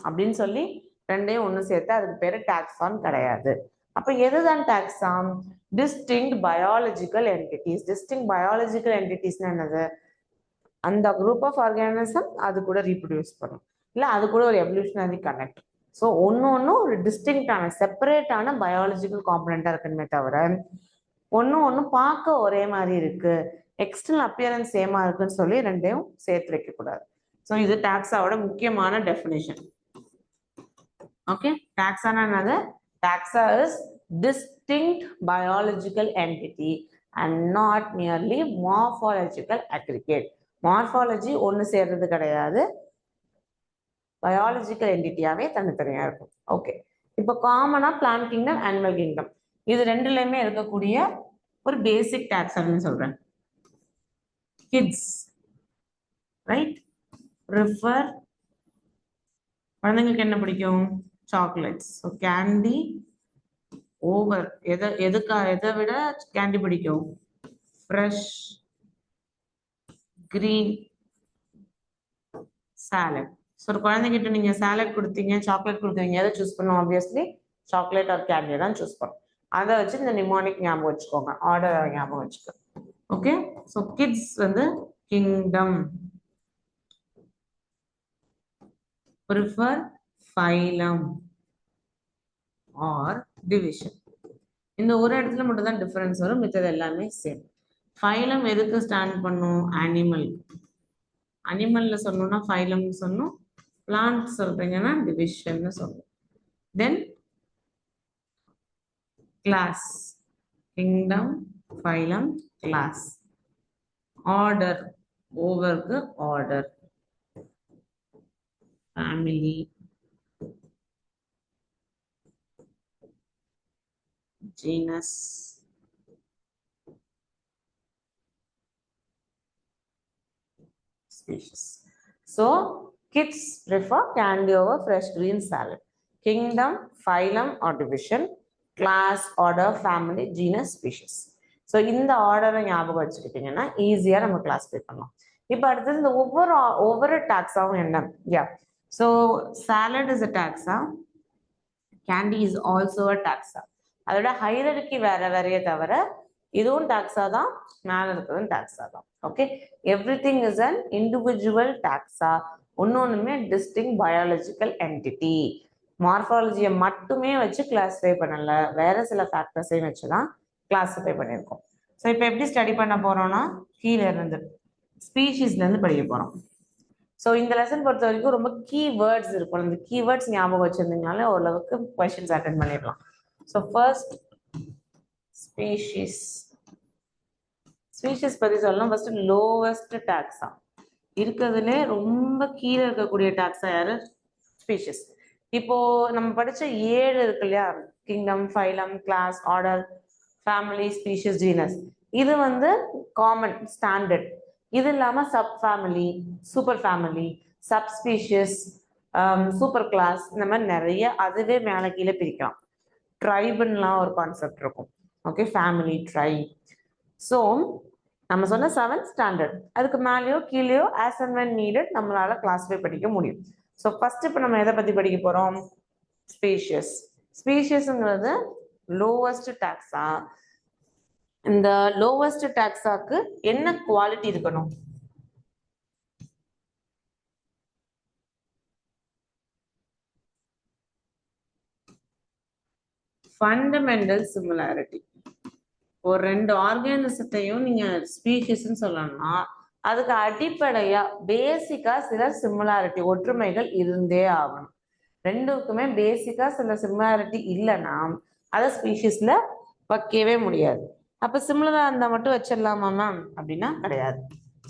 அப்படின்னு சொல்லி ரெண்டையும் ஒன்று சேர்த்து அதுக்கு பேரு டாக்ஸான் கிடையாது. அப்ப எதுதான் taxon? Distinct biological entities. Distinct biological என்டிட்டிஸ்னா என்னது? அந்த குரூப் ஆஃப் ஆர்கானிசம் அது கூட ரீப்ரொடியூஸ் பண்ணும், இல்லை அது கூட ஒரு எவல்யூஷனரி கனெக்ட். ஸோ ஒன்று ஒரு டிஸ்டிங்க்டான செப்பரேட்டான பயாலஜிக்கல் காம்பனண்டா இருக்குமே தவிர ஒன்று பார்க்க ஒரே மாதிரி இருக்கு, எக்ஸ்டர்னல் அப்பியரன்ஸ் சேமா இருக்குன்னு சொல்லி ரெண்டையும் சேர்த்து வைக்கக்கூடாது. ஸோ இது டாக்ஸாவோட முக்கியமான டெஃபினிஷன். ஓகே, டாக்ஸானா என்னது? Taxa is distinct biological entity and not merely morphological aggregate. Morphology ஒன்று சேர்றது கிடையாது, பயாலஜிக்கல் என்டிட்டியாவே தனித்தனியா இருக்கும். ஓகே, இப்போ காமனா பிளான்ட் கிங்டம், அனிமல் கிங்டம், இது ரெண்டுலயுமே இருக்கக்கூடிய ஒரு பேசிக் டாக்ஸானமி சொல்றேன். Kids, right? ப்ரிஃபர், குழந்தைங்களுக்கு என்ன பிடிக்கும்? சாக்லேட்ஸ். ஸோ கேண்டி ஓவர், எதை விட கேண்டி பிடிக்கும்? Fresh, green, salad. ஸோ ஒரு குழந்தைகிட்ட நீங்க சாலட் கொடுத்தீங்க, சாக்லேட் கொடுத்தீங்க, எதை சூஸ் பண்ணும்? ஆப்வியஸ்லி சாக்லேட் ஆர் கேண்டி தான் சூஸ் பண்ணும். அதை வச்சு இந்த நிமோனிக் ஞாபகம் வச்சுக்கோங்க, ஆர்டர் ஞாபகம் வச்சுக்கோங்க. ஓகே, ஸோ கிட்ஸ் வந்து kingdom, prefer phylum or division. இந்த ஒரு இடத்துல மட்டும் தான் டிஃபரன்ஸ் வரும், மித்தது எல்லாமே சேம். ஃபைலம் எதுக்கு ஸ்டாண்ட் பண்ணும்? அனிமல். அனிமல்ல சொல்லணும்னா ஃபைலம் சொல்லணும், பிளான்ட் சொல்றீங்கன்னா டிவிஷன் சொல்லணும். Then class, kingdom, phylum, class. Order, ஓவருக்கு order, family, genus, species. So kids prefer candy over fresh green salad. Kingdom, phylum or division, class, order, family, genus, species. So இந்த ஆர்டரை ஞாபகம் வச்சுக்கிட்டீங்கன்னா ஈஸியா நம்ம classify பண்ணலாம். இப்போ அடுத்தது இந்த ஒவ்வொரு டாக்ஸாவும் என்ன? Yeah, so salad is a taxa, candy is also a taxa. அதோட ஹைரர்கி வேற வேறையே தவிர இதுவும் டாக்ஸா தான், மேல இருக்கிறதும் டாக்ஸா தான். Okay, everything is an individual taxa, ஒன்னொன்னுமே டிஸ்டிங் பயாலஜிக்கல் என்டிட்டி. மார்ஃபாலஜியை மட்டுமே வச்சு கிளாஸிஃபை பண்ணல, வேற சில ஃபேக்டர்ஸையும் வச்சுதான் கிளாஸிஃபை பண்ணியிருக்கோம். ஸோ இப்போ எப்படி ஸ்டடி பண்ண போறோம்னா, கீழே இருந்து ஸ்பீஷீஸ்ல இருந்து படிக்க போறோம். ஸோ இந்த லெசன் பொறுத்த வரைக்கும் ரொம்ப கீவேர்ட்ஸ் இருக்கும், அந்த கீவேர்ட்ஸ் ஞாபகம் வச்சிருந்தீங்கனாலே ஓரளவுக்கு கொஸ்டின்ஸ் அட்டென்ட் பண்ணிடலாம். So first species. ஸ்பீஷீஸ் பத்தி சொல்லணும். ஃபர்ஸ்ட் லோவஸ்ட் டாக்ஸா, இருக்கிறதுலே ரொம்ப கீழே இருக்கக்கூடிய டாக்ஸா யாரு? ஸ்பீஷீஸ். இப்போ நம்ம படிச்ச 7 இருக்கு இல்லையா, kingdom, phylum, class, order, family, species, genus, இது வந்து காமன் ஸ்டாண்டர்ட். இது இல்லாம sub family, super family, sub species, super class, இந்த மாதிரி நிறைய அதுவே மேலே கீழே பிரிக்கலாம். ட்ரைபுலாம் ஒரு கான்செப்ட் இருக்கும். Okay, family, try. ஸோ நம்ம சொன்ன 7 ஸ்டாண்டர்ட், அதுக்கு மேலேயோ கீழேயோ ஆஸ் அண்ட் வென் நீடட் நம்மளால கிளாஸிஃபை படிக்க முடியும். ஸோ ஃபர்ஸ்ட் இப்போ நம்ம எதை பத்தி படிக்க போறோம்? ஸ்பீஷியஸ். ஸ்பீஷியஸ்ங்கிறது லோவஸ்ட் டாக்ஸா. இந்த லோவஸ்ட் டாக்ஸாக்கு என்ன குவாலிட்டி இருக்கணும்? Fundamental similarity. ஒரு 2 ஆர்கானிசத்தையும் நீங்க ஸ்பீஷிஸ்ன்னு சொல்லணும்னா அதுக்கு அடிப்படையா பேசிக்கா சில சிமிலாரிட்டி ஒற்றுமைகள் இருந்தே ஆகணும். ரெண்டுக்குமே பேசிக்கா சில சிமிலாரிட்டி இல்லைன்னா அதை ஸ்பீஷிஸ்ல வைக்கவே முடியாது. அப்ப சிமிலரா இருந்தா மட்டும் வச்சிடலாமா மேம் அப்படின்னா கிடையாது.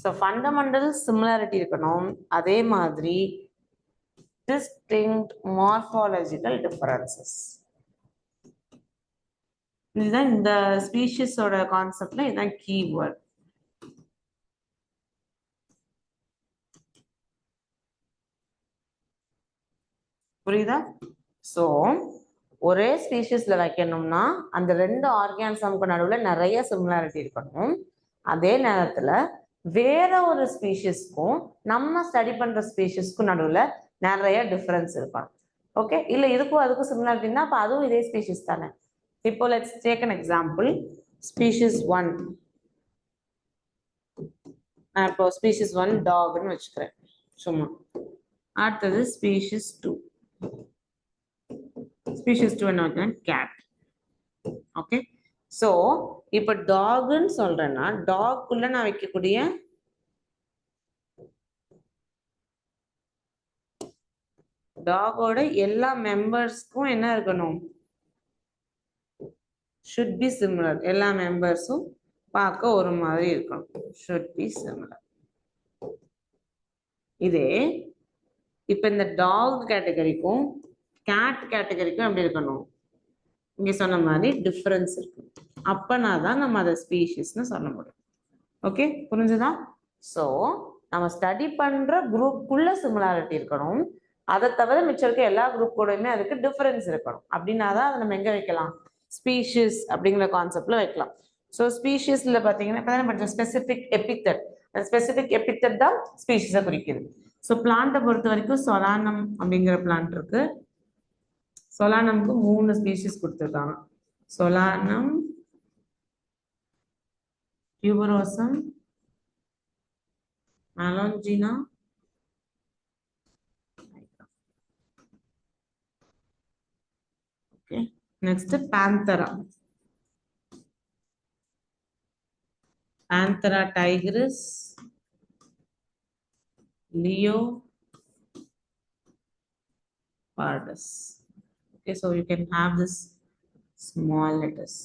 ஸோ ஃபண்டமெண்டல் சிமிலாரிட்டி இருக்கணும், அதே மாதிரி distinct morphological differences. இதுதான் இந்த ஸ்பீஷிஸோட கான்செப்ட்ல இதுதான் கீவேர்ட். புரியுதா? ஸோ ஒரே ஸ்பீஷிஸ்ல வைக்கணும்னா அந்த ரெண்டு ஆர்கானிசம்க்கு நடுவில் நிறைய சிமிலாரிட்டி இருக்கணும். அதே நேரத்துல வேற ஒரு ஸ்பீஷிஸ்க்கும் நம்ம ஸ்டடி பண்ற ஸ்பீஷிஸ்க்கும் நடுவில் நிறைய டிஃபரன்ஸ் இருக்கணும். ஓகே, இல்லை இதுக்கும் அதுக்கும் சிமிலாரிட்டின்னா அப்போ அதுவும் இதே ஸ்பீஷிஸ் தானே. இப்போ let's take an example. Species 1, நான் இப்போ ஸ்பீஷிஸ் 1 டாக்னு வச்சுக்கிறேன் சும்மா. அடுத்தது ஸ்பீஷிஸ் 2. ஸ்பீஷிஸ் 2 என்ன? கேட். ஓகே, ஸோ இப்போ டாக்னு சொல்றேன்னா டாக்குள்ள நான் வைக்கக்கூடிய டாகோட எல்லா மெம்பர்ஸ்க்கும் என்ன இருக்கணும்? should be similar. எல்லா மெம்பர்ஸும் பார்க்க ஒரு மாதிரி இருக்கணும். should be similar. இதே இப்போ இந்த டாக் கேட்டகரிக்கும் கேட் கேட்டகரிக்கும் எப்படி இருக்கணும்? இங்க சொன்ன மாதிரி டிஃபரன்ஸ் இருக்கு. அப்பனா தான் நம்ம அதை ஸ்பீஷிஸ்னு சொல்ல முடியும். ஓகே, புரிஞ்சுதா? ஸோ நம்ம ஸ்டடி பண்ற குரூப்புக்குள்ள சிமிலாரிட்டி இருக்கணும். அதை தவிர மிச்சம் இருக்க எல்லா குரூப் கூடயுமே அதுக்கு டிஃபரன்ஸ் இருக்கணும். அப்படின்னா தான் அதை நம்ம எங்க வைக்கலாம்? ஸ்பீஷிஸ் அப்படிங்கிற கான்செப்ட்ல வைக்கலாம். ஸோ ஸ்பீஷிஸ்ல பார்த்தீங்கன்னா இப்போ தான் படிச்சோம் ஸ்பெசிபிக் எபித்தட். ஸ்பெசிபிக் எபித்தட் தான் ஸ்பீஷிஸை குறிக்குது. ஸோ பிளான்ட்டை பொறுத்த வரைக்கும் சொலானம் அப்படிங்கிற பிளான்ட் இருக்கு. சொலானம்க்கு 3 ஸ்பீஷிஸ் கொடுத்துருக்காங்க. Solanum, tuberosum, melongena, okay. Next Panthera. Panthera tigris, Leo pardus. Okay, so you can have this small letters.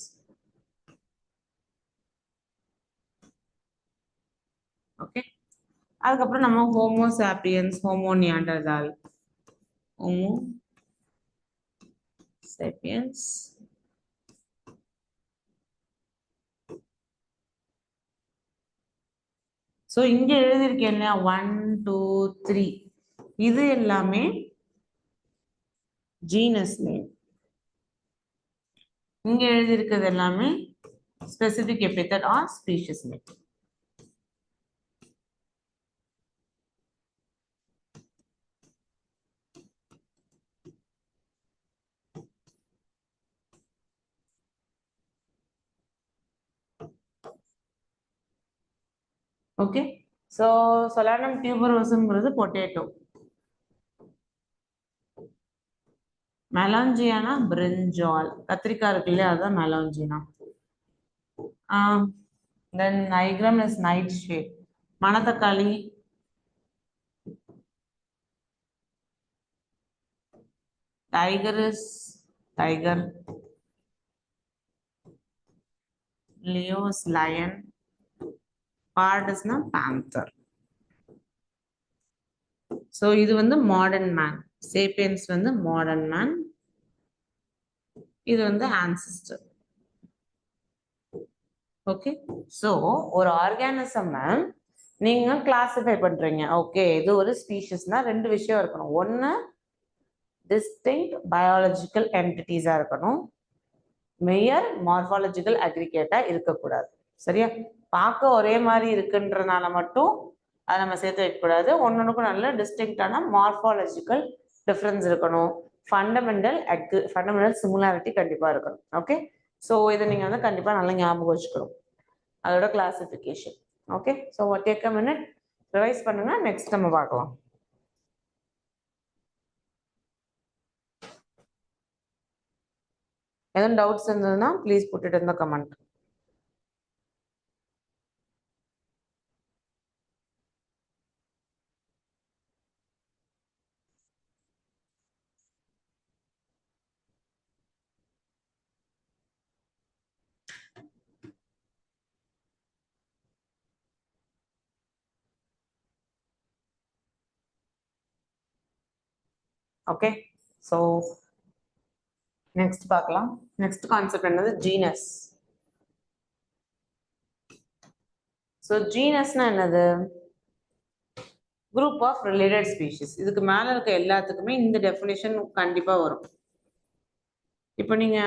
Okay, அதுக்கப்புறம் நம்ம homo sapiens, homo Neanderthal, homo sapiens, so இங்க எழுதியிருக்கேன் இல்லையா 1 2 3, இது எல்லாமே ஜீனஸ் நேம். இங்க எழுதியிருக்கிறது எல்லாமே specific epithet or species name. Okay, so Solanum டியூபரோசம்ங்கிறது பொட்டேட்டோ, மெலாஞ்சியானா பிரிஞ்சால், கத்திரிக்காய் இருக்கு இல்லையா அதுதான் melongena. Then nigrum is nightshade, மணத்தக்காளி, tiger is tiger, leo is lion, பார்டஸ்னா பேந்தர். ஸோ இது வந்து மாடர்ன் மேன், சேப்பியன்ஸ் வந்து மாடர்ன் மேன், இது வந்து ஆன்சிஸ்டர். ஓகே, ஸோ ஒரு ஆர்கானிசம் நீங்க கிளாசிஃபை பண்றீங்க. ஓகே, இது ஒரு ஸ்பீஷிஸ்னா 2 விஷயம் இருக்கணும். ஒன்னு டிஸ்டிங்க்ட் பயாலஜிக்கல் என்டிட்டிஸா இருக்கணும், மேயர் மார்பாலஜிக்கல் அக்ரிகேட்டா இருக்கக்கூடாது. சரியா? பார்க்க ஒரே மாதிரி இருக்குன்றனால மட்டும் அதை நம்ம சேர்த்து வைக்கக்கூடாது. ஒன்னொன்னுக்கும் நல்ல டிஸ்டிங்க்டான மார்பாலஜிக்கல் டிஃபரன்ஸ் இருக்கணும். ஃபண்டமெண்டல் சிமிலாரிட்டி கண்டிப்பா இருக்கணும். ஓகே, ஸோ இதை நீங்க வந்து கண்டிப்பா நல்லா ஞாபகம் வச்சுக்கணும், அதோட classification. Okay, so take a minute, revise பண்ணுங்க, நெக்ஸ்ட் நம்ம பார்க்கலாம். எதுவும் டவுட்ஸ் இருந்ததுன்னா please put it in the comment. Okay, so next பார்க்கலாம். நெக்ஸ்ட் கான்செப்ட் என்னது? ஜீனஸ். ஸோ ஜீனஸ்னா என்னது? Group of related species. இதுக்கு மேல இருக்க எல்லாத்துக்குமே இந்த டெஃபினேஷன் கண்டிப்பா வரும். இப்போ நீங்க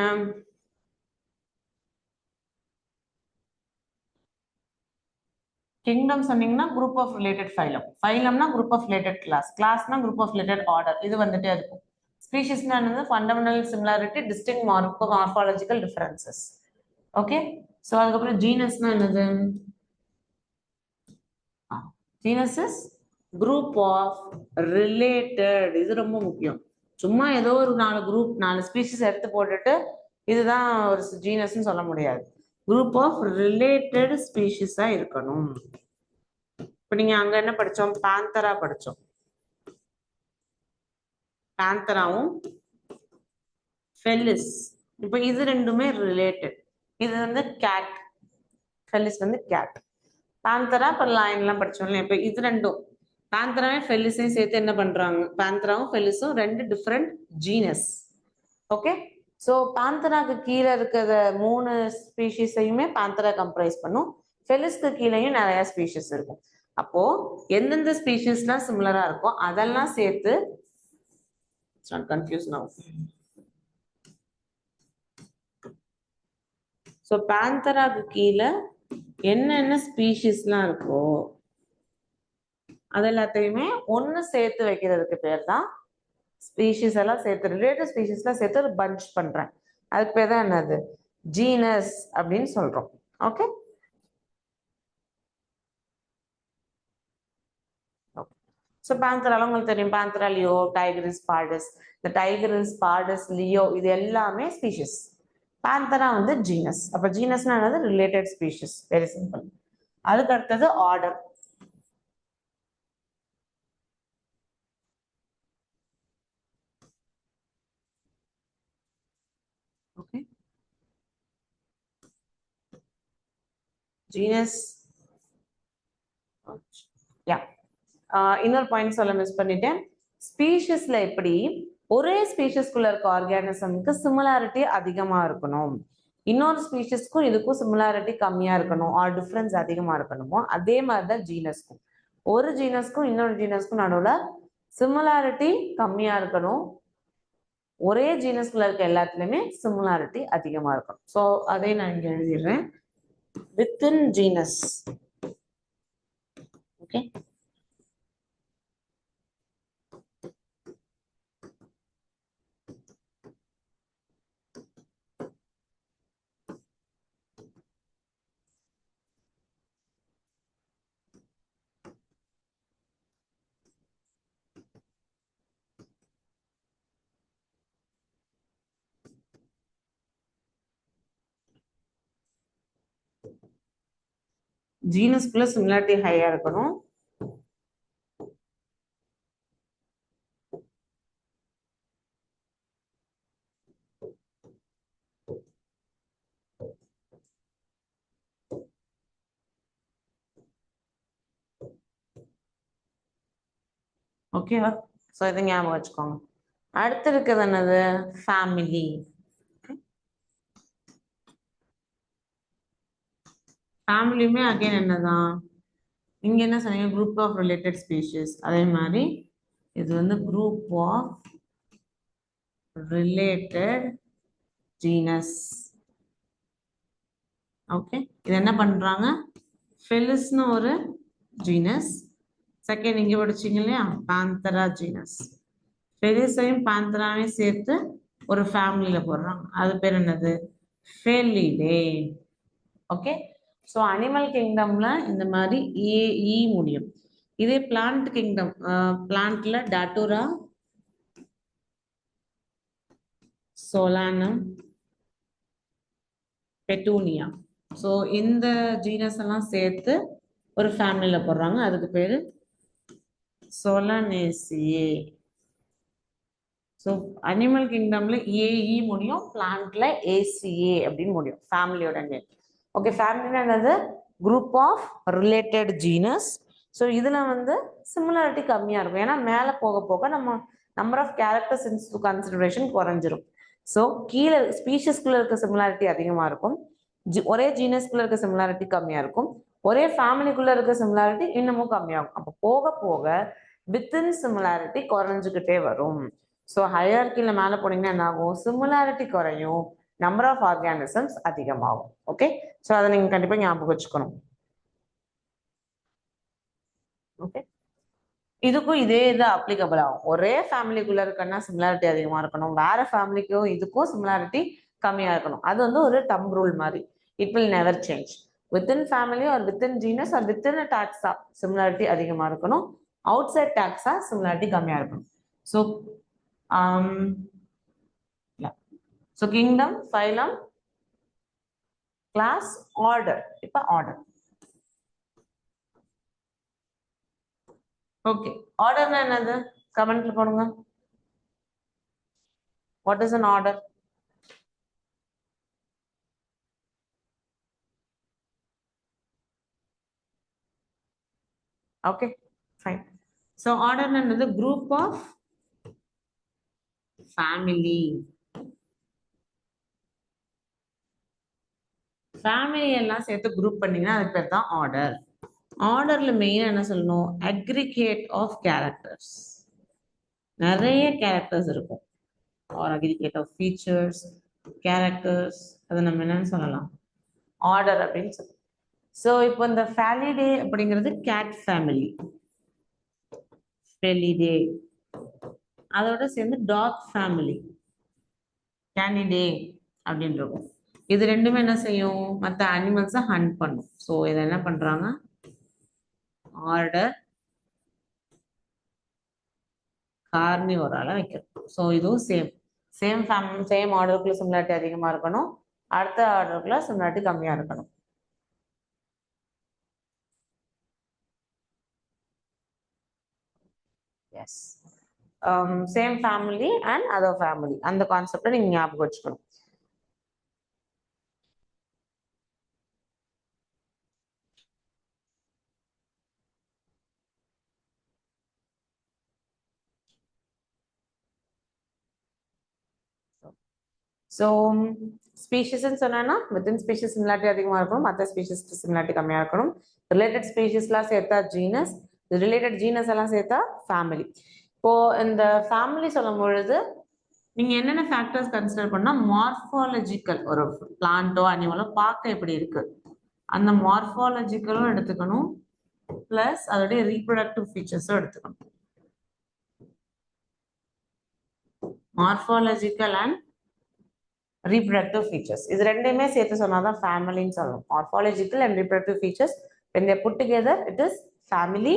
கிங்டம் சொன்னீங்கன்னா குரூப் ஆஃப் ரிலேட்டட் ஃபைலம், ஃபைலம்னா குரூப் ஆஃப் ரிலேட்டட் கிளாஸ், கிளாஸ்னா குரூப் ஆஃப் ரிலேட்டட் ஆர்டர், இது வந்துட்டே இருக்கும். ஸ்பீஷிஸ்னா என்னது? Fundamental similarity, distinct morphological differences. Okay, so அதுக்கப்புறம் ஜீனஸ்னா என்னது? Genus is group of related. இது ரொம்ப முக்கியம். சும்மா ஏதோ ஒரு 4 குரூப் 4 ஸ்பீஷிஸ் எடுத்து போட்டுட்டு இதுதான் ஒரு ஜீனஸ்ன்னு சொல்ல முடியாது. குரூப் ஆஃப் ரிலேட்டட் ஸ்பீஷிஸா இருக்கணும். இப்போ நீங்க அங்க என்ன படிச்சோம்? பாந்தரா படிச்சோம். பாந்தராவும் ஃபெல்லிஸ், இப்போ இது ரெண்டுமே ரிலேட்டட். இது வந்து கேட், ஃபெல்லிஸ் வந்து கேட். பாந்தரா இப்போ லைன்லாம் படிச்சோம். இப்போ இது ரெண்டும் பாந்தராவும் ஃபெல்லிஸையும் சேர்த்து என்ன பண்றாங்க? பாந்தராவும் ஃபெல்லிஸும் ரெண்டு டிஃப்ரெண்ட் ஜீனஸ். ஓகே, ஸோ பாந்தராக்கு கீழே இருக்கிற 3 ஸ்பீஷிஸையுமே பாந்தரா கம்ப்ரைஸ் பண்ணும். ஃபெல்லிஸ்க்கு கீழேயும் நிறைய ஸ்பீஷிஸ் இருக்கும். அப்போ எந்தெந்த ஸ்பீஷிஸ்லாம் சிமிலரா இருக்கோ அதெல்லாம் சேர்த்து கன்ஃபியூஸ் now. ஸோ பாந்தராக்கு கீழே என்னென்ன ஸ்பீஷிஸ்லாம் இருக்கோ அது எல்லாத்தையுமே ஒன்று சேர்த்து வைக்கிறதுக்கு பேர் தான் ஸ்பீஷிஸ் எல்லாம் சேர்த்து, ரிலேட்டிவ் ஸ்பீஷிஸ்லாம் சேர்த்து ஒரு பஞ்ச் பண்றேன். அதுக்கு பேர் தான் என்னது? ஜீனஸ் அப்படின்னு சொல்றோம். ஓகே, ஸோ பாந்தரால உங்களுக்கு தெரியும், பாந்தரா லியோ, டைகரிஸ் பார்டஸ். இந்த டைகரிஸ் பார்டஸ் லியோ இது எல்லாமே ஸ்பீஷிஸ். பாந்தரா வந்து ஜீனஸ். அப்போ ஜீனஸ்னா என்னது? Related species. Very simple. அதுக்கு அடுத்தது ஆர்டர். Okay, genus. யா, இன்னொரு பாயிண்ட் சொல்ல மிஸ் பண்ணிட்டேன். ஸ்பீஷிஸ்ல எப்படி ஒரே ஸ்பீஷிஸ்குள்ள இருக்க ஆர்கானிசம்க்கு சிமிலாரிட்டி அதிகமா இருக்கணும், இன்னொரு ஸ்பீஷிஸ்க்கும் இதுக்கும் சிமிலாரிட்டி கம்மியா இருக்கணும், ஆர் டிஃபரன்ஸ் அதிகமா இருக்கணுமோ அதே மாதிரி தான் ஜீனஸ்க்கும். ஒரு ஜீனஸ்க்கும் இன்னொரு ஜீனஸ்க்கும் நடுவில் சிமிலாரிட்டி கம்மியா இருக்கணும், ஒரே ஜீனஸ்குள்ள இருக்க எல்லாத்துலயுமே சிமிலாரிட்டி அதிகமா இருக்கணும். ஸோ அதை நான் இங்க எழுதிடுறேன். Within genus. ஓகே, ஜீனஸ்குள்ள சிமிலாரிட்டி ஹையா இருக்கணும், ஓகேவா? ஸோ இதை ஞாபகம் வச்சுக்கோங்க. அடுத்து இருக்கிறது என்னது? ஃபேமிலி. ஃபேமிலியுமே அகைன் என்னதான்? இங்க என்ன சொன்னீங்க? Group of related species. அதே மாதிரி இது வந்து group of related genus. Okay, இது என்ன பண்றாங்க? ஃபெலிஸ்னு ஒரு ஜீனஸ். செகண்ட் இங்க படிச்சீங்க இல்லையா? பாந்தரா ஜீனஸ். ஃபெலிஸையும் பாந்தராவையும் சேர்த்து ஒரு ஃபேமிலியில போடுறாங்க. அது பேர் என்னது? ஃபெலிடே. ஓகே, ஸோ அனிமல் கிங்டம்ல இந்த மாதிரி ஏஇ முடியும். இதே பிளான்ட் கிங்டம், பிளான்ட்ல டாட்டூரா, சோலானம், பெட்டூனியா. ஸோ இந்த ஜீனஸ் எல்லாம் சேர்த்து ஒரு ஃபேமிலியில போடுறாங்க. அதுக்கு பேரு சோலானேசியே. ஸோ அனிமல் கிங்டம்ல ஏஇ முடியும், பிளான்ட்ல ஏசிஏ அப்படின்னு முடியும், ஃபேமிலியோட நேம். ஓகே, ஃபேமிலினா என்னது? Group of related genus. So இதுல வந்து சிமிலாரிட்டி கம்மியா இருக்கும், ஏன்னா மேலே போக போக நம்ம number of characters into consideration குறைஞ்சிரும். ஸோ கீழே ஸ்பீஷஸ்குள்ள இருக்க சிமிலாரிட்டி அதிகமாக இருக்கும், ஒரே ஜீனஸ்குள்ள இருக்க சிமிலாரிட்டி கம்மியாக இருக்கும், ஒரே ஃபேமிலிக்குள்ள இருக்க சிமிலாரிட்டி இன்னமும் கம்மியாகும். அப்போ போக போக வித்தின் சிமிலாரிட்டி குறைஞ்சிக்கிட்டே வரும். ஸோ ஹையர்கில மேலே போனீங்கன்னா என்ன ஆகும், சிமிலாரிட்டி குறையும், நம்பர் ஆஃப் ஆர்கானிசம்ஸ் அதிகமாகும். ஓகே, ஸோ அதை நீங்கள் கண்டிப்பாக ஞாபகம் வச்சுக்கணும். ஓகே, இதுக்கும் இதே இது அப்ளிகபிள் ஆகும். ஒரே ஃபேமிலிக்குள்ள இருக்கன்னா சிமிலாரிட்டி அதிகமா இருக்கணும், வேற ஃபேமிலிக்கும் இதுக்கும் சிமிலாரிட்டி கம்மியா இருக்கணும். அது வந்து ஒரு தம் ரூல் மாதிரி. It will never change. Within family or within genus or within taxa similarity அதிகமா இருக்கணும், அவுட் சைட் டாக்ஸா சிமிலாரிட்டி கம்மியா இருக்கணும். So so kingdom, phylum, class, order. இப்போ ஆர்டர். ஓகே, ஆர்டர்னா என்னது கமெண்ட்ல போடுங்க. What is an order? Okay, fine. So order என்னது group of family. ஃபேமிலி எல்லாம் சேர்த்து குரூப் பண்ணீங்கன்னா அதுக்கு பேர் தான் ஆர்டர். ஆர்டர்ல மெயினா என்ன சொல்லணும், அக்ரிகேட் ஆஃப் கேரக்டர்ஸ். நிறைய கேரக்டர்ஸ் இருக்கும், or aggregate of features, characters, அதை நம்ம என்னன்னு சொல்லலாம், ஆர்டர் அப்படின்னு சொல்லலாம். ஸோ இப்போ இந்த ஃபேலிடே அப்படிங்கிறது கேட் ஃபேமிலி, ஃபெலிடே. அதோட சேர்ந்து டாக் ஃபேமிலி, கேனிடே அப்படின்னு இருக்கும். இது ரெண்டுமே என்ன செய்யும், மற்ற அனிமல்ஸை ஹண்ட் பண்ணும். ஸோ இதை என்ன பண்றாங்க, ஆர்டர் கார்னிவோரால வைக்கிறோம். ஸோ இதுவும் சேம் ஆர்டருக்குள்ள சிமிலாரிட்டி அதிகமா இருக்கணும், அடுத்த ஆர்டருக்குள்ள சிமிலாரிட்டி கம்மியா இருக்கணும். Yes, same family and other family, அந்த கான்செப்டை நீங்க ஞாபகம் வச்சுக்கணும். ஸோ ஸ்பீஷிஸ்ன்னு சொன்னா வித்தின் ஸ்பீஷிஸ் சிமிலாரிட்டி அதிகமாக இருக்கணும், மற்ற ஸ்பீஷிஸ்க்கு சிமிலாரிட்டி கம்மியாக இருக்கணும். ரிலேட்டட் ஸ்பீஷிஸ்லாம் சேர்த்தா ஜீனஸ், ரிலேட்டட் ஜீனஸ் எல்லாம் சேர்த்தா ஃபேமிலி. இப்போ இந்த ஃபேமிலி சொல்லும் பொழுது நீங்க என்னென்ன ஃபேக்டர்ஸ் கன்சிடர் பண்ணா, மார்ஃபாலஜிக்கல், ஒரு பிளான்ட்டோ அனிமலோ பார்க்க எப்படி இருக்கு அந்த மார்ஃபாலஜிக்கலும் எடுத்துக்கணும், பிளஸ் அதோடைய ரீப்ரொடக்டிவ் ஃபீச்சர்ஸும் எடுத்துக்கணும். மார்ஃபாலஜிக்கல் அண்ட் reproductive features, இது ரெண்டையுமே சேர்த்து சொன்னாதான் ஃபேமிலின்னு சொல்லணும். Morphological and reproductive features, when they put together it is family.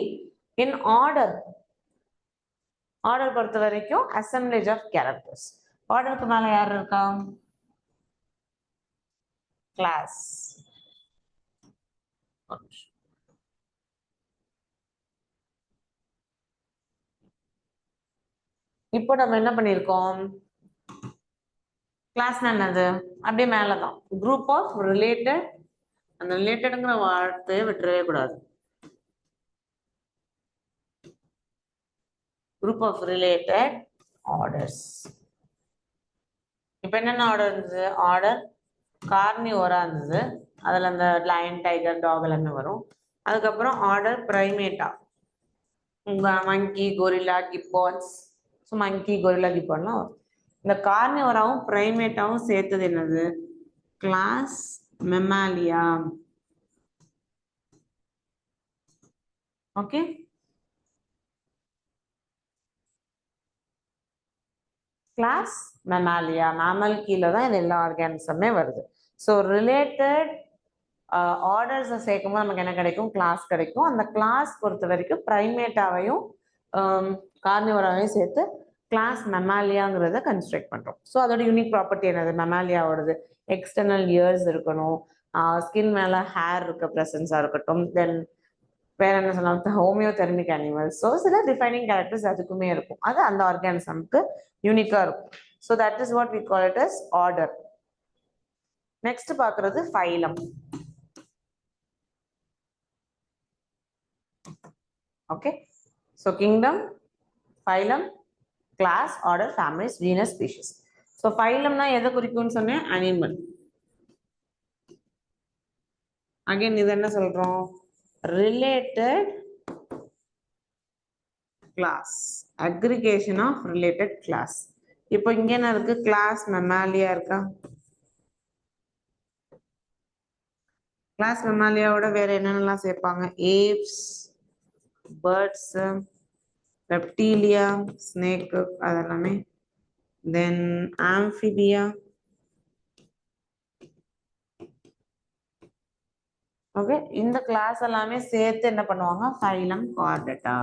In order, order பொறுத்த வரைக்கும் assemblage of characters. ஆர்டருக்கு மேல யார் இருக்கா, கிளாஸ். இப்போ நம்ம என்ன பண்ணிருக்கோம், கிளாஸ்னா என்னது, அப்படியே மேலதான் குரூப் ஆஃப் ரிலேட்டட். அந்த ரிலேட்டட்ங்கிற வார்த்தையை விட்டுறவே கூடாது. Group of related orders. இப்போ என்னென்ன ஆர்டர் இருந்தது, ஆர்டர் கார்னிவோரா இருந்தது, அதுல அந்த லயன், டைகர், டாக் எல்லாமே வரும். அதுக்கப்புறம் order Primata, monkey, gorilla, gibbons. So monkey, gorilla, கிப்பான்லாம் வரும். இந்த கார்னிவோராவும் பிரைமேட்டாவும் சேர்த்தது என்னது, class Mammalia. Okay, class Mammalia. Mammal கீழே தான் இது எல்லா ஆர்கானிசமே வருது. ஸோ ரிலேட்டட் ஆர்டர்ஸை சேர்க்கும்போது நமக்கு என்ன கிடைக்கும், கிளாஸ் கிடைக்கும். அந்த கிளாஸ் பொறுத்த வரைக்கும் பிரைமேட்டாவையும் கார்னிவோராவையும் சேர்த்து கிளாஸ் மெமாலியாங்கிறத கன்ஸ்ட்ரக்ட் பண்றோம். ஸோ அதோட யூனிக் ப்ராப்பர்ட்டி என்னது, மெமாலியாவோடது எக்ஸ்டர்னல் இயர்ஸ் இருக்கணும், ஸ்கின் மேல ஹேர் இருக்க ப்ரெசன்ஸா இருக்கட்டும், தென் வேற என்ன சொல்லலாம், ஹோமியோதெர்மிக் அனிமல்ஸ். ஸோ சில டிஃபைனிங் கேரக்டர்ஸ் அதுக்குமே இருக்கும், அது அந்த ஆர்கானிசம்க்கு யூனிக்கா இருக்கும். So that is what we call it as order. Next பாக்குறது phylum. Okay, so kingdom, phylum, class, order, families, genus, species. So phylum na எதை குறிக்கும்னு சொன்னேன்? Animal. Again இது என்ன சொல்றோம்? Related class, aggregation of related class. இப்போ இங்க என்ன இருக்கு? Class Mammalia இருக்கா? Class Mammalia ஓட வேற என்னென்னலாம் சேர்ப்பாங்க? Apes, birds, reptilia, snake அதெல்லாமே. Then amphibia. Okay, இந்த கிளாஸ் எல்லாமே சேர்த்து என்ன பண்ணுவாங்க? Phylum Chordata.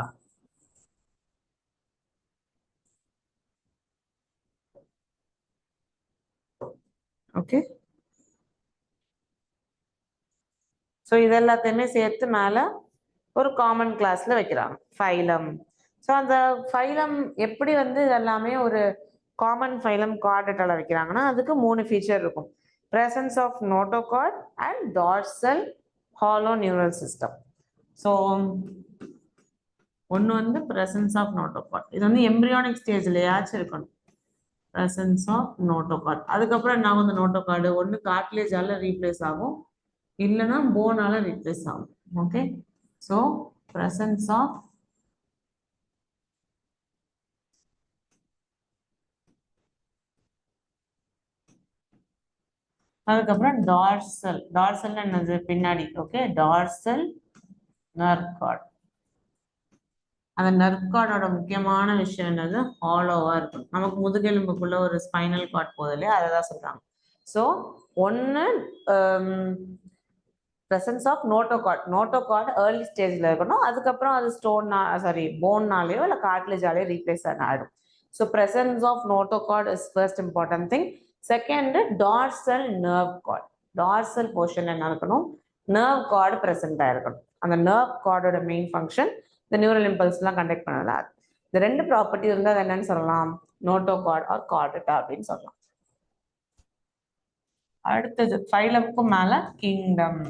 Okay. So இது எல்லாத்தையுமே சேர்த்து மேல ஒரு காமன் கிளாஸ்ல வைக்கிறாங்க ஃபைலம். ஸோ அந்த ஃபைலம் எப்படி வந்து இதெல்லாமே ஒரு காமன் ஃபைலம் கார்டட்டால வைக்கிறாங்கன்னா அதுக்கு 3 ஃபீச்சர் இருக்கும். presence of notochord and dorsal hollow neural system. So ஒன்று வந்து presence of notochord. இது வந்து எம்பிரியானிக் ஸ்டேஜ்லயாச்சும் இருக்கணும். presence of notochord. அதுக்கப்புறம் என்ன ஆகும்? இந்த நோட்டோகார்டு ஒன்று கார்ட்லேஜால ரீப்ளேஸ் ஆகும், இல்லைன்னா போனால ரீப்ளேஸ் ஆகும். ஓகே, ஸோ presence of அதுக்கப்புறம் டார்சல். டார்சல் என்னது? பின்னாடி. Okay, dorsal nerve card. அந்த நர்வ் கார்டோட முக்கியமான விஷயம் என்னது? ஹாலோவா இருக்கும். நமக்கு முதுகெலும்புக்குள்ள ஒரு ஸ்பைனல் கார்டு போகுது இல்லையா, அதை தான் சொல்றாங்க. ஸோ ஒன்று presence of notochord. notochord early ஸ்டேஜ்ல இருக்கணும். அதுக்கப்புறம் அது போன்னாலேயோ இல்லை கார்ட்லேஜாலேயோ ரீப்ளேஸ் ஆகிடும். So presence of notochord is first important thing. Second, dorsal nerve cord. dorsal portion என்ன இருக்கணும்? nerve cord present ஆயிருக்கணும். அந்த nerve cordோட மெயின் ஃபங்க்ஷன் இந்த நியூரல் இம்பல்ஸ்லாம் கண்டக்ட் பண்ணல. இந்த ரெண்டு ப்ராப்பர்ட்டி இருந்தால் அது என்னன்னு சொல்லலாம்? நோட்டோகார்ட் ஆர் கார்டட்டா அப்படின்னு சொல்லலாம். அடுத்தது ஃபைலம்க்கு மேல கிங்டம்.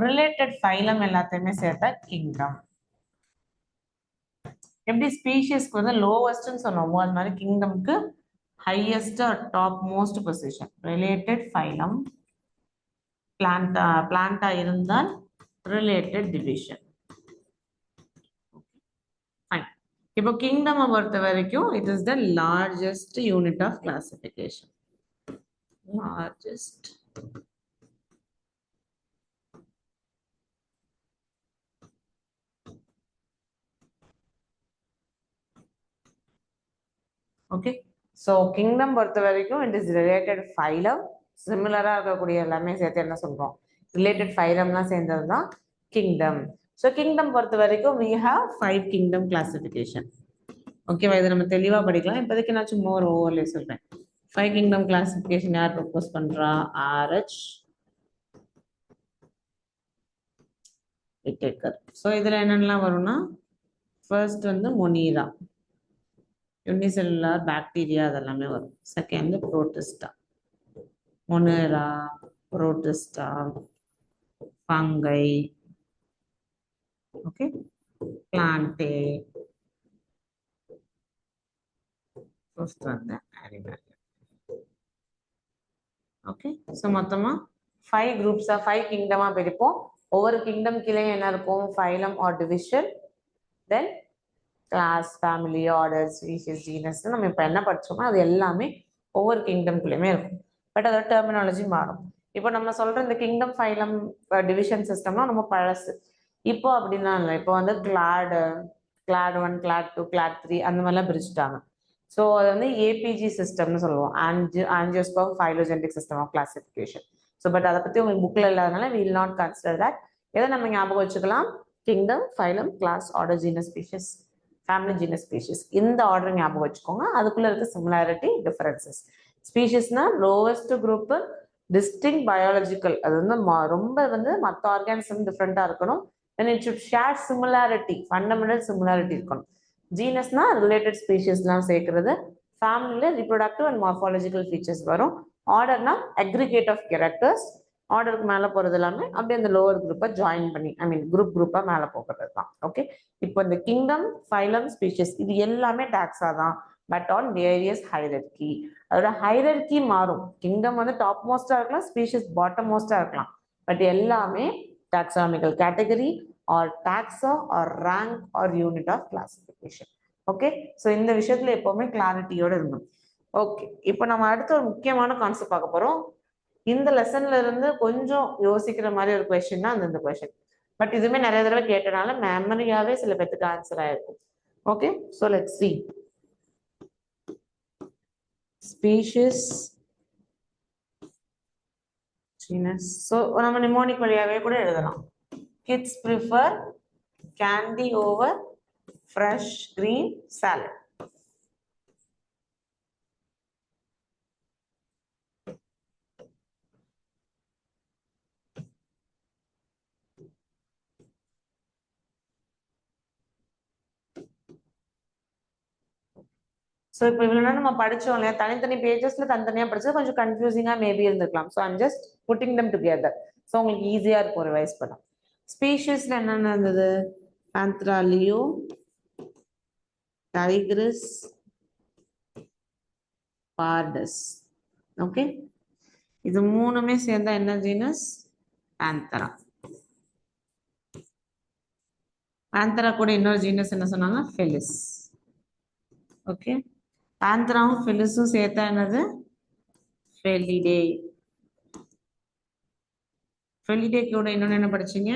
ரிலேட்டட் ஃபைலம் எல்லாத்தையுமே சேர்த்தா கிங்டம். எப்படி ஸ்பீஷிஸ்க்கு வந்து லோவஸ்ட்னு சொன்னோமோ அது மாதிரி கிங்டம்க்கு highest or top most position. related phylum. planta இருந்தால் related division. Fine. இப்போ kingdom பொறுத்த வரைக்கும் it is the largest unit of classification. largest okay. So kingdom பொறுத்த வரைக்கும் it is related phylum. சிமிலரா இருக்கக்கூடிய எல்லாமே சேர்த்து என்ன சொல்றோம்? related phylumலாம் சேர்ந்தது தான் kingdom. So kingdom பொறுத்த வரைக்கும் we have 5 kingdom classification. ஓகேவா? இதை நம்ம தெளிவா படிக்கலாம். இப்போதைக்கு நான் சும்மா ஒரு ஓவர்லே சொல்றேன். 5 kingdom classification யார் ப்ரொபோஸ் பண்றா? RH Whitaker. ஸோ இதுல என்னென்னலாம் வரும்னா, ஃபர்ஸ்ட் வந்து மொனீரா, யூனிசெல்லுலார் பாக்டீரியா அதெல்லாமே வரும். Second Protista, மொனேரா, Protista, fungi, okay, Plantae, first வந்து அனிமல். ஓகே, ஸோ மொத்தமா 5 குரூப்ஸா 5 கிங்டமா பிரிப்போம். ஒவ்வொரு கிங்டம் கீழே என்ன இருக்கும்? Phylum or division, then class, family, order, species, genus. நம்ம இப்போ என்ன படிச்சோமோ அது எல்லாமே ஒவ்வொரு கிங்டம்குள்ளேயுமே இருக்கும். பட் அதோட டெர்மினாலஜி மாறும். இப்போ நம்ம சொல்ற இந்த கிங்டம் ஃபைலம் டிவிஷன் சிஸ்டம்லாம் நம்ம பழசு. இப்போ அப்படின்னா இல்லை. இப்போ வந்து கிளாட் 1, கிளாட் 2, கிளாட் 3 அந்த மாதிரிலாம் பிரிச்சுட்டாங்க. ஸோ அது வந்து ஏபிஜி சிஸ்டம்னு சொல்லுவோம், angiosperm phylogenetic system of classification. So but அதை பற்றி உங்களுக்கு புக்கில் இல்லாதனால we will not consider that. எதை நம்ம ஞாபகம் வச்சுக்கலாம்? Kingdom, phylum, class, order, genus, species, family, genus, species. இந்த ஆர்டர் ஞாபகம் வச்சுக்கோங்க. அதுக்குள்ள இருக்க சிமிலாரிட்டி, டிஃபரன்சஸ். ஸ்பீஷிஸ்னா லோவஸ்ட் குரூப், டிஸ்டிங்க் பயாலஜிக்கல். அது வந்து ரொம்ப வந்து மற்ற ஆர்கானிசம் டிஃப்ரெண்டா இருக்கணும். then it should share similarity, fundamental similarity இருக்கணும். ஜீனஸ்னா ரிலேட்டட் ஸ்பீஷிஸ்லாம் சேர்க்கிறது. ஃபேமிலியில் ரிப்ரொடக்டிவ் அண்ட் மார்ஃபாலஜிக்கல் ஃபீச்சர்ஸ் வரும். ஆர்டர்னா அக்ரிகேட் ஆஃப் கேரக்டர்ஸ். ஆர்டருக்கு மேலே போகிறது எல்லாமே அப்படியே அந்த லோவர் குரூப்பை ஜாயின் பண்ணி குரூப்பாக மேலே போகிறது தான். ஓகே, இப்போ இந்த கிங்டம், ஃபைலம், ஸ்பீஷிஸ் இது எல்லாமே டாக்ஸா தான், பட் ஆன் வேரியஸ் ஹைரர்கி. அதோட ஹைரர்கி மாறும். கிங்டம் வந்து டாப் மோஸ்டா இருக்கலாம், ஸ்பீஷிஸ் பாட்டம் மோஸ்டா இருக்கலாம், பட் எல்லாமே taxonomical category or taxa or rank or unit of classification. Okay, so இந்த விஷயத்துல எப்பவுமே கிளாரிட்டியோட இருக்கணும். ஓகே, இப்போ நம்ம அடுத்த ஒரு முக்கியமான கான்செப்ட் பார்க்க போறோம். இந்த லெசன்ல இருந்து கொஞ்சம் யோசிக்கிற மாதிரி ஒரு கொஸ்டின் தான் அந்த கொஸ்டின், பட் இதுவுமே நிறைய தடவை கேட்டனால மெமரியாவே சில பேருக்கு ஆன்சர் ஆயிருக்கும். Okay, so let's see. Species, genus. So நம்ம நிமோனிக் வழியாவே கூட எழுதலாம். Kids prefer candy over fresh green salad. So இப்போ இவ்வளோ நம்ம படிச்சோம் இல்லையா, தனித்தனி பேஜஸ்ல தனித்தனியாக படிச்சது கொஞ்சம் கன்ஃபியூசிங்காக மேபி இருந்திருக்கலாம். So I'm just putting them together, so உங்களுக்கு ஈஸியாக இருக்கும் ரிவைஸ் பண்ண. ஸ்பீஷிஸ்ல என்னென்ன இருந்தது? Panthera leo, Tigris, Pardus. Okay, இது மூணுமே சேர்ந்தா என்ன ஜீனஸ்? Panthera. Panthera கூட இன்னொரு ஜீனஸ் என்ன சொன்னாங்க? Felis. ஓகே, Pantheraவும் Felisம் சேர்த்தா என்னது? Felidae. Felidae கூட இன்னொன்னு என்ன படிச்சீங்க?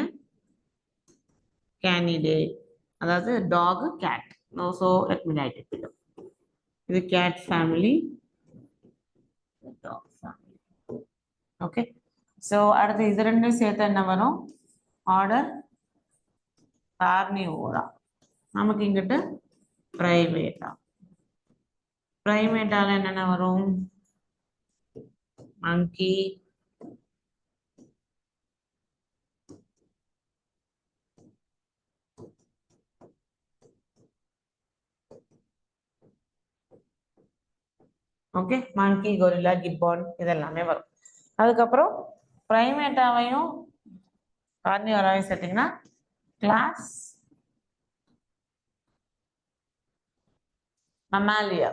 Canidae. அதாவது dog, cat. So let me write it below. இது cat family, dog family. Okay, so அடுத்து இது ரெண்டும் சேர்த்தா என்ன வரும்? Order Carnivora. நமக்கு இங்கிட்ட பிரைமேட்டா. பிரைமேட்டால என்னென்ன வரும்? மங்கி, ஓகே, மங்கி, கொரில்லா, கிப்பான் இதெல்லாமே வரும். அதுக்கப்புறம் பிரைமேட்டாவையும் கார்னிவோராவையும் சேர்த்தீங்கன்னா கிளாஸ் மமாலியா,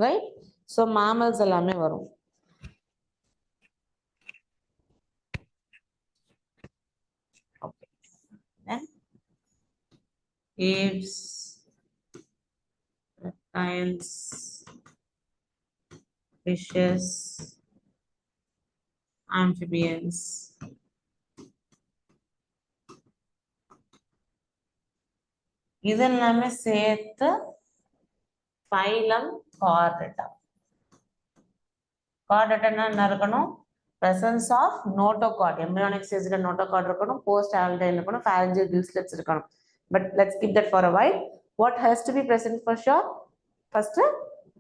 ரைட்? ஸோ மாமல்ஸ் எல்லாமே வரும். Okay, then aves, reptiles, fishes, amphibians. இதெல்லாமே சேர்த்து ஃபைலம் கார்டேட்டா. கார்டேட்டானா என்ன இருக்கணும்? presence of notochord. embryonic stage notochord இருக்கணும், post alveolar இருக்கணும், pharyngeal gillslets இருக்கணும். But let's keep that for a while. What has to be present for sure? First,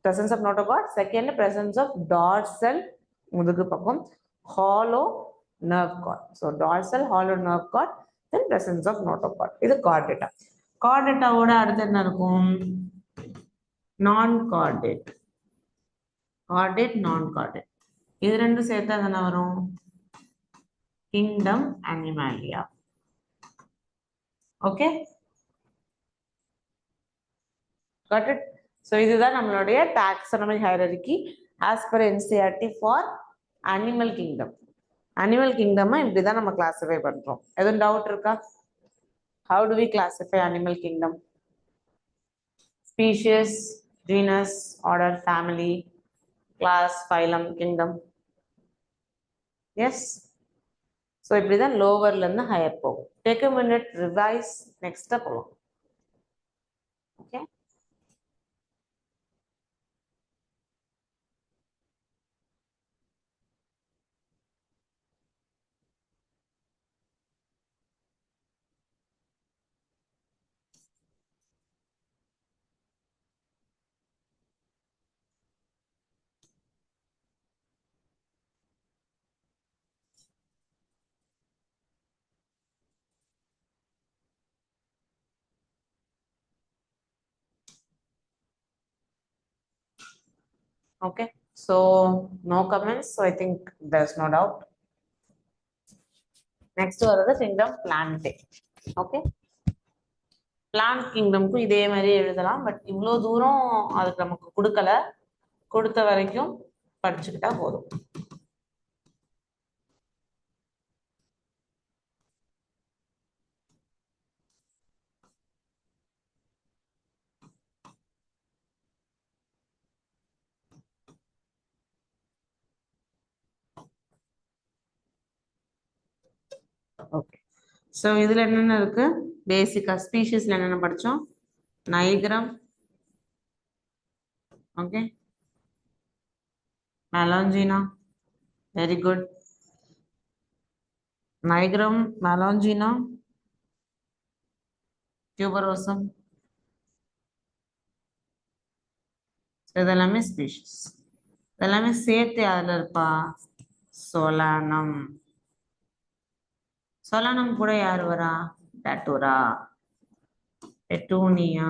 presence of notochord. Second, presence of dorsal முதுகு பக்கம் hollow nerve cord. So dorsal hollow nerve cord, then presence of notochord. இது chordata. chordata ஓட அடுத்து என்ன இருக்கும்? non chordate. chordate, non chordate. இது ரெண்டும் சேர்த்தா என்ன வரும்? Kingdom Animalia. Okay, got it? So இதுதான் நம்மளுடைய taxonomy hierarchy as per NCERT for animal kingdom. animal kingdom இப்படிதான் நம்ம கிளாஸிஃபை பண்றோம். எதுவும் டவுட் இருக்கா? How do we classify animal kingdom? Species, genus, order, family, class, phylum, kingdom. Yes. So இப்படிதான் லோவர்ல இருந்து higher போகும். Take a minute, revise, next step போகும். Okay. Okay, so no comments, so I think there's no doubt. Next வர்றது kingdom plant. Okay, plant கிங்டம்க்கும் இதே மாதிரி எழுதலாம். But இவ்வளோ தூரம் அதுக்கு நமக்கு கொடுக்கல. கொடுத்த வரைக்கும் படிச்சுக்கிட்டா போதும். ஓகே, ஸோ இதில் என்னென்ன இருக்கு? பேசிக்காக ஸ்பீஷீஸில் என்னென்ன படித்தோம்? நைக்ரம், ஓகே, மெலாஞ்சினா, வெரி குட். நைக்ரம், மெலாஞ்சினா, டியூபரோசம், இதெல்லாமே ஸ்பீஷீஸ். இதெல்லாமே சேர்த்து அதில் இருப்பா சொலானம். சொலானம் கூட யார் வரா? டட்டூரா, பெட்டூனியா.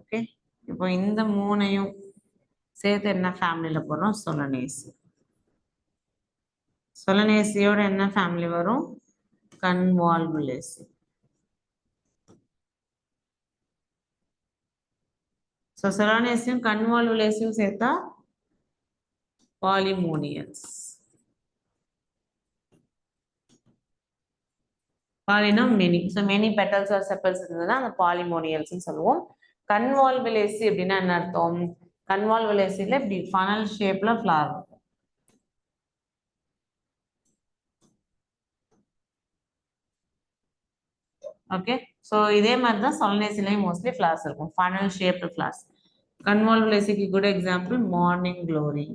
ஓகே, இப்போ இந்த மூணையும் சேர்த்து என்ன ஃபேமிலியில் போடுறோம்? சொலனேசி. சொலனேசியோட என்ன ஃபேமிலி வரும்? கன்வால்வுலேசி. ஸோ சொலானேசியும் கன்வால்வுலேசியும் சேர்த்தா பாலிமோனியல்ஸ். பாலினா many. So many petals or sepals இருந்ததுன்னா அந்த பாலிமோனியல்ஸ்ன்னு சொல்லுவோம். கன்வால்வுலேசி அப்படின்னா என்ன அர்த்தம்? கன்வால்வுலேசியில் இப்படி ஃபனல் ஷேப்ல ஃப்ளவர் இருக்கும். ஓகே, ஸோ இதே மாதிரி தான் சொலனேசிலையும் மோஸ்ட்லி ஃப்ளவர்ஸ் இருக்கும், ஃபனல் ஷேப்டு ஃப்ளவர்ஸ். கன்வால்வுலேசிக்கு good example morning glory.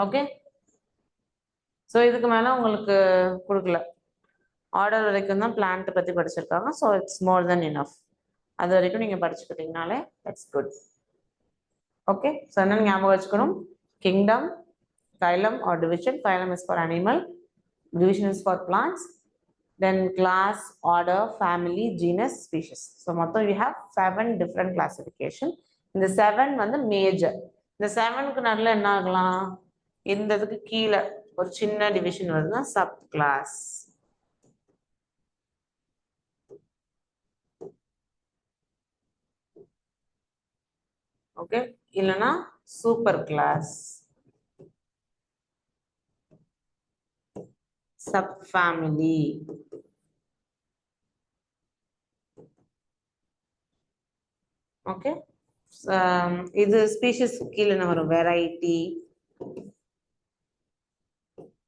Okay, so இதுக்கு மேலே உங்களுக்கு கொடுக்கல. ஆர்டர் வரைக்கும் தான் பிளான்ட் பற்றி படிச்சிருக்காங்க. So it's more then enough. அது வரைக்கும் நீங்கள் படிச்சுக்கிட்டீங்கனாலே தட்ஸ் குட். ஓகே, ஸோ என்ன ஞாபகம் வச்சுக்கணும்? Kingdom, phylum or division. Phylum is for animal, division is for plants, then class, order, family, genus, species. So மொத்தம் you have 7 different classification. இந்த 7 வந்து major. இந்த 7க்கு நடுவில் என்ன ஆகலாம்? இந்த இதுக்கு கீழே ஒரு சின்ன டிவிஷன் வருதுன்னா சப் கிளாஸ். ஓகே, இல்லைன்னா superclass, subfamily. Okay, இது ஸ்பீஷிஸ் கீழே என்ன வரும்? வெரைட்டி.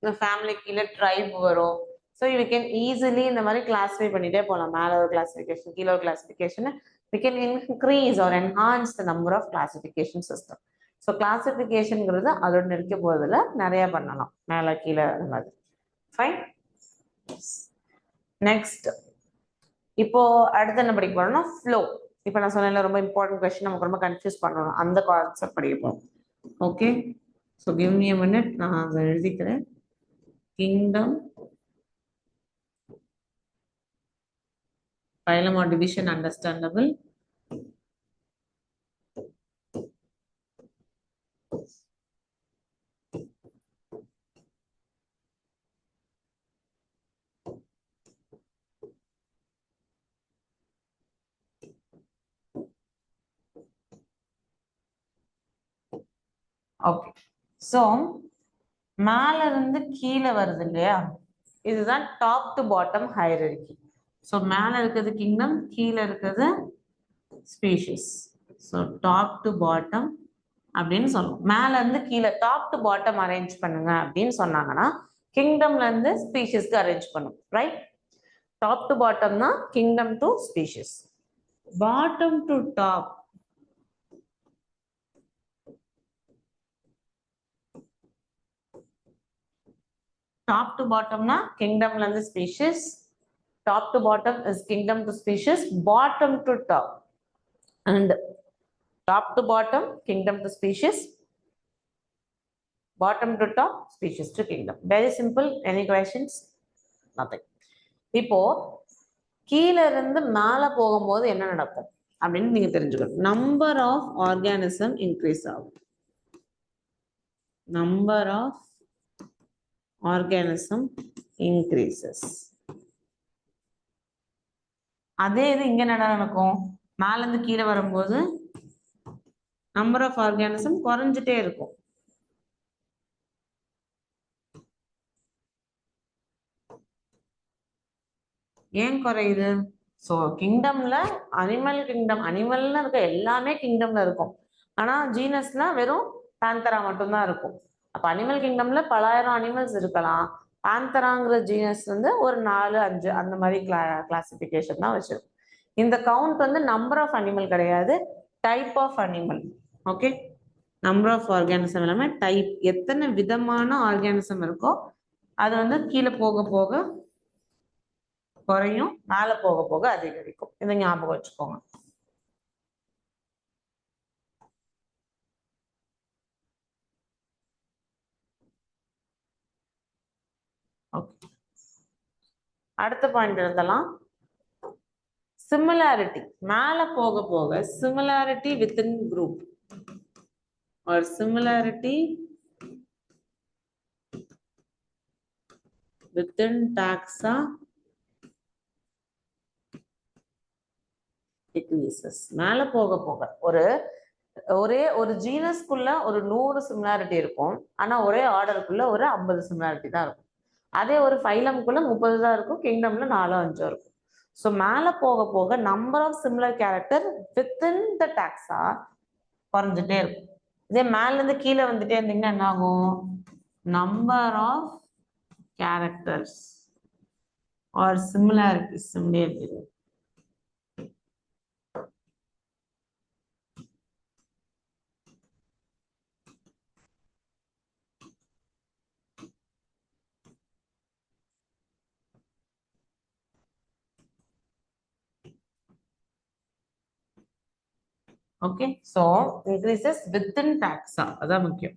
இந்த ஃபேமிலி கீழே ட்ரைப் வரும். ஸோ யூ கேன் ஈஸிலி இந்த மாதிரி கிளாஸிஃபை பண்ணிட்டே போகலாம். மேலே ஒரு கிளாசிஃபிகேஷன், கீழே ஒரு classification. we can increase or enhance the number of classification system. So கிளாசிஃபிகேஷனுங்கிறது அதோட நிற்க போதில் நிறைய பண்ணலாம், மேலே கீழே அந்த மாதிரி. ஃபைன். நெக்ஸ்ட் இப்போ அடுத்து என்ன படிக்க போறோம்னா ஃப்ளோ. இப்போ நான் சொன்னேன்ல ரொம்ப இம்பார்ட்டன்ட் கொஸ்டின், நமக்கு ரொம்ப கன்ஃபியூஸ் பண்ணணும், அந்த கான்செப்ட் படிக்க போறோம். Okay, so give me a minute, நான் அதை எழுதிக்கிறேன். Kingdom, phylum or division understandable, okay. So மேல இருந்து கீழே வருது இல்லையா, இதுதான் top to bottom hierarchy. So மேல இருக்கிறது கிங்டம், கீழே இருக்கிறது species. So top to bottom அப்படின்னு சொல்லுவோம். மேல இருந்து கீழே டாப் டு பாட்டம் அரேஞ்ச் பண்ணுங்க அப்படின்னு சொன்னாங்கன்னா கிங்டம்ல இருந்து ஸ்பீஷிஸ்க்கு அரேஞ்ச் பண்ணும். ரைட், டாப் டு பாட்டம் தான் kingdom to species. Bottom to top top to bottom na kingdom la the species, top to bottom is kingdom to species, bottom to top, and top to bottom kingdom to species, bottom to top species to kingdom. Very simple. Any questions? Nothing. இப்போ கீழ இருந்து மேல போகும்போது என்ன நடக்கும்? அப்படின்னு நீங்க தெரிஞ்சுக்கணும். நம்பர் ஆஃப் ஆர்கானிசம் இன்க்ரீஸ் ஆகும். Number of organism increases. அதே இது இங்க என்ன நடக்கும்? மேல இருந்து கீழே வரும்போது நம்பர் ஆஃப் ஆர்கானிசம் குறைஞ்சிட்டே இருக்கும். ஏன் குறையுது? ஸோ கிங்டம்ல அனிமல்ல இருக்க எல்லாமே கிங்டம்ல இருக்கும். ஆனா ஜீனஸ்ல வெறும் பேந்தரா மட்டும்தான் இருக்கும். அப்ப அனிமல் கிங்டம்ல பலாயிரம் அனிமல்ஸ் இருக்கலாம். பேந்தராங்கிற ஜீனஸ் வந்து ஒரு 4, 5 அந்த மாதிரி கிளாசிபிகேஷன் தான் வச்சிருக்கும். இந்த கவுண்ட் வந்து நம்பர் ஆஃப் அனிமல் கிடையாது, type of animal. Okay, number of organism இல்லாம டைப், எத்தனை விதமான ஆர்கானிசம் இருக்கோ அது வந்து கீழே போக போக குறையும், மேல போக போக அதிகரிக்கும். இதை ஞாபகம் வச்சுக்கோங்க. ஓகே, அடுத்த பாயிண்ட் எழுதலாம். சிமிலாரிட்டி, மேல போக போக similarity within group or similarity within taxa decreases. மேல போக போக ஒரே ஒரு ஜீனஸ்குள்ள ஒரு 100 சிமிலாரிட்டி இருக்கும். ஆனா ஒரே ஆர்டருக்குள்ள ஒரு 50 சிமிலாரிட்டி தான் இருக்கும். அதே ஒரு ஃபைலம்குள்ள 30 தான் இருக்கும், கிங்டம்ல 4 5 இருக்கும். ஸோ மேல போக போக number of similar character within the taxa குறைஞ்சிட்டே இருக்கும். இதே மேல இருந்து கீழே வந்துட்டே இருந்தீங்கன்னா என்ன ஆகும்? Number of characters or similarities இருக்கும். Okay, so increases within taxa, அதான் முக்கியம்.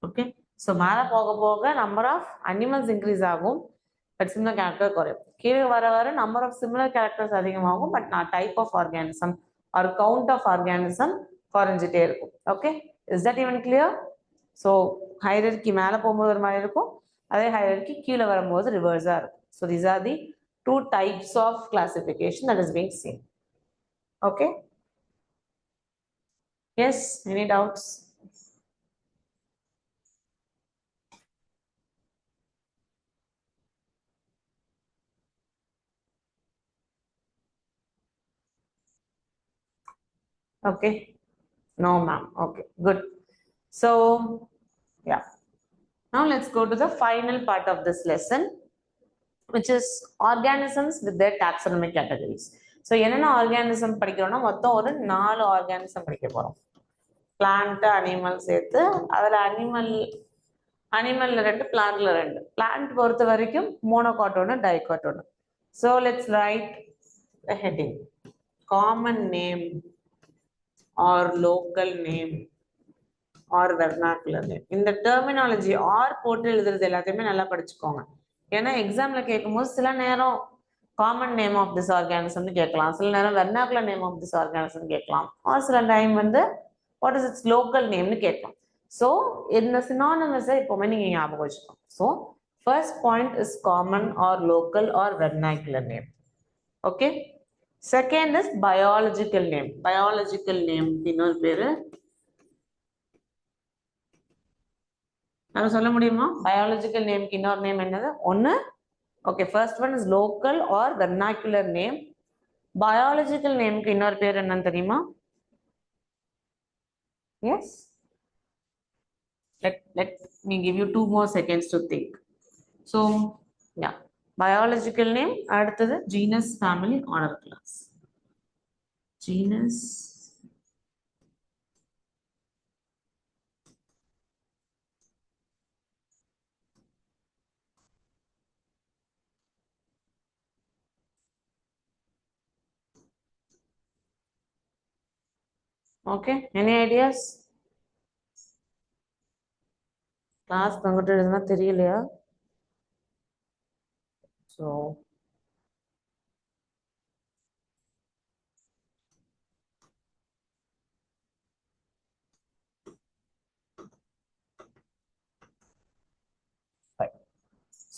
ஓகே, சோ மேல போக போக நம்பர் ஆஃப் அனிமல்ஸ் இன்க்ரீஸ் ஆகும், பட் சிமிலர் கேரக்டர் குறையும். கீழே வர வர நம்பர் ஆஃப் சிமிலர் கேரக்டர்ஸ் அதிகமாகும், பட் நான் type of organism or count of organism குறைஞ்சிட்டே இருக்கும். Okay, is that even clear? So hierarchy மேலே போகும்போது ஒரு மாதிரி இருக்கும், அதே ஹையர்கி கீழே வரும்போது ரிவர்ஸா இருக்கும். So these R the two types of classification that is being seen. Okay, yes, any doubts? Okay, no ma'am. Okay, good. So yeah, now let's go to the final part of this lesson, which is organisms with their taxonomic categories. So என்னென்ன organism படிக்கிறோம்னா மொத்தம் ஒரு 4 organism படிக்க போறோம். Plant, animal சேர்த்து. அதுல அனிமல்ல 2, பிளான்ட்ல 2. Plant பொறுத்த வரைக்கும் monocot ஒன்று, டைகாட் ஒன்று. So let's write the heading. Common name or local name or vernacular name. இந்த டெர்மினாலஜி ஆர் போட்டு எழுதுறது எல்லாத்தையுமே நல்லா படிச்சுக்கோங்க. ஏன்னா எக்ஸாம்ல கேட்கும்போது சில நேரம் காமன் நேம் ஆஃப் திஸ் ஆர்கானிசம்னு கேட்கலாம், சில நேரம் vernacular name of this organism கேட்கலாம், ஆர் சில டைம் வந்து வாட் இஸ் இட்ஸ் லோக்கல் நேம்னு கேட்கலாம். ஸோ இந்த சினானிமஸை எப்பவுமே நீங்க ஞாபகம் வச்சுக்கணும். So first point is common or local or vernacular name. Okay, second is biological name. Biological name இன்னொரு பேரு சொல்ல முடியுமா? பயாலஜிக்கல் நேம்க்கு இன்னொரு நேம் என்னது? ஒன்னு. Okay, first one is local or vernacular name. Biological நேம்க்கு இன்னொரு பேர் என்னன்னு தெரியுமா? Yes, let me give you 2 more seconds to think. So yeah, biological name, அடுத்தது genus, family, order, class. Genus, okay, any ideas? Class பங்கிட்டு எழுதுனா தெரியலையா? So